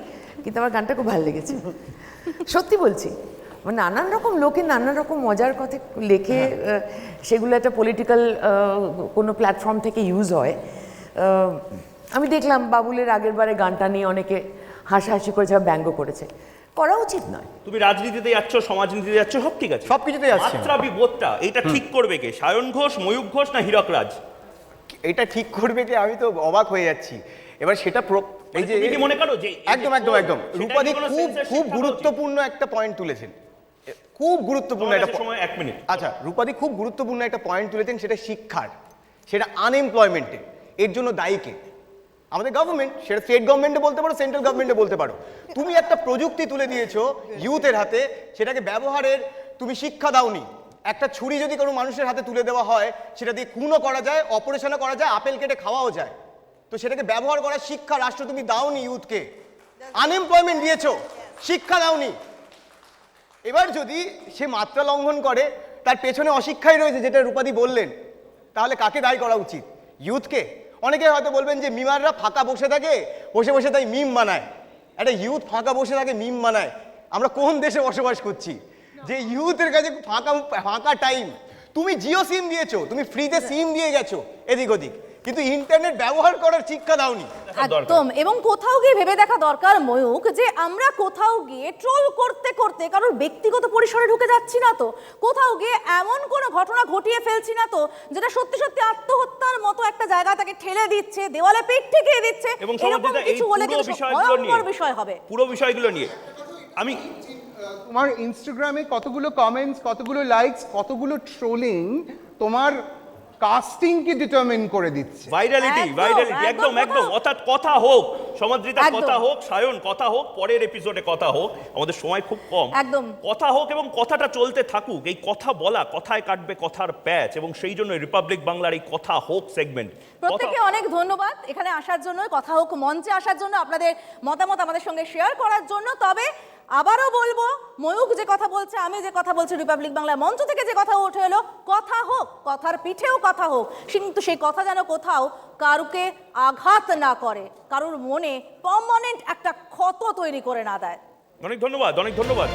কিন্তু আমার গানটা খুব ভালো লেগেছে, সত্যি বলছি। মানে নানান রকম লোকে নানান রকম মজার কথা লেখে, সেগুলো একটা পলিটিক্যাল কোনো প্ল্যাটফর্ম থেকে ইউজ হয়। আমি দেখলাম বাবুলের আগের বারে গানটা নিয়ে অনেকে হাসাহাসি করেছে, ব্যঙ্গ করেছে, করা উচিত নয়। তুমি রাজনীতিতে যাচ্ছ, সমাজনীতিতে যাচ্ছ, সব ঠিক আছে, সবকিছুতে যাচ্ছে, মাত্রা বিবোধটা এটা ঠিক করবে কে? সায়ন ঘোষ, ময়ূক ঘোষ না হীরক রাজ? এটা ঠিক করবে কে? আমি তো অবাক হয়ে যাচ্ছি। এবার সেটা এই যে মনে করো যে একদম একদম একদম রূপাদি খুব গুরুত্বপূর্ণ একটা পয়েন্ট তুলেছেন, খুব গুরুত্বপূর্ণ একটা সময়, 1 মিনিট। আচ্ছা, রূপাদি খুব গুরুত্বপূর্ণ একটা পয়েন্ট তুলেছেন, সেটা শিক্ষার, সেটা আনএমপ্লয়মেন্টে। এর জন্য দায়ী কে? আমাদের গভর্নমেন্ট, সেটা স্টেট গভর্নমেন্টে বলতে পারো, সেন্ট্রাল গভর্নমেন্টে বলতে পারো। তুমি একটা প্রযুক্তি তুলে দিয়েছো ইউথের হাতে, সেটাকে ব্যবহারের তুমি শিক্ষা দাওনি। একটা ছুরি যদি কোনো মানুষের হাতে তুলে দেওয়া হয়, সেটা দিয়ে খুনও করা যায়, অপারেশনও করা যায়, আপেল কেটে খাওয়াও যায়। তো সেটাকে ব্যবহার করার শিক্ষা রাষ্ট্র তুমি দাওনি ইউথকে, আনএমপ্লয়মেন্ট দিয়েছো, শিক্ষা দাওনি। এবার যদি সে মাত্রা লঙ্ঘন করে, তার পেছনে অশিক্ষাই রয়েছে, যেটা রূপাদি বললেন, তাহলে কাকে দায়ী করা উচিত? ইউথকে? অনেকে হয়তো বলবেন যে মিমাররা ফাঁকা বসে থাকে, বসে বসে তাই মিম বানায়। একটা ইউথ ফাঁকা বসে থাকে, মিম বানায়? আমরা কোন দেশে বসবাস করছি যে ইউথের কাছে ফাঁকা টাইম? তুমি জিও সিম দিয়েছো, তুমি ফ্রিতে সিম দিয়ে গেছো এদিক ওদিক, কিন্তু ইন্টারনেট ব্যবহার করার শিক্ষা দাওনি। একদম। এবং কোথাও গিয়ে ভেবে দেখা দরকার ময়ূক, যে আমরা কোথাও গিয়ে ট্রোল করতে করতে কারোর ব্যক্তিগত পরিসরে ঢুকে যাচ্ছি না তো, কোথাও গিয়ে এমন কোনো ঘটনা ঘটিয়ে ফেলছি না তো যেটা সত্যি সত্যি আত্মহত্যার মতো একটা জায়গা তাকে ঠেলে দিচ্ছে, দেওয়ালে পিঠ ঠেকিয়ে দিচ্ছে, এরকম কিছু হলে কিন্তু ভয়ঙ্কর বিষয় হবে। পুরো বিষয়গুলো নিয়ে আমি, তোমার ইনস্টাগ্রামে কতগুলো কমেন্টস, কতগুলো লাইকস, কতগুলো ট্রোলিং তোমার কাস্টিংকে ডিটারমিন করে দিচ্ছে। ভাইরালিটি একদম একদম, অর্থাৎ কথা হোক, সমাদৃতা কথা হোক, সায়ন কথা হোক, পরের এপিসোডে কথা হোক, আমাদের সময় খুব কম, একদম কথা হোক এবং কথাটা চলতে থাকুক। এই কথা বলা, কথায় কাটবে কথার প্যাচ, এবং সেই জন্য রিপাবলিক বাংলার এই কথা হোক সেগমেন্ট। প্রত্যেককে অনেক ধন্যবাদ এখানে আসার জন্য, কথা হোক মঞ্চে আসার জন্য, আপনাদের মতামত আমাদের সঙ্গে শেয়ার করার জন্য। তবে আবারও বলবো, ময়ূখ যে কথা বলছে, আমি যে কথা বলছি, রিপাবলিক বাংলা মঞ্চ থেকে যে কথা উঠে এলো, কথা হোক, কথার পিঠেও কথা হোক, কিন্তু সেই কথা যেন কোথাও কারুকে আঘাত না করে, কারুর মনে পার্মানেন্ট একটা ক্ষত তৈরি করে না দেয়। অনেক ধন্যবাদ, অনেক ধন্যবাদ,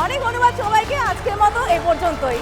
অনেক ধন্যবাদ সবাইকে। আজকের মতো এ পর্যন্তই।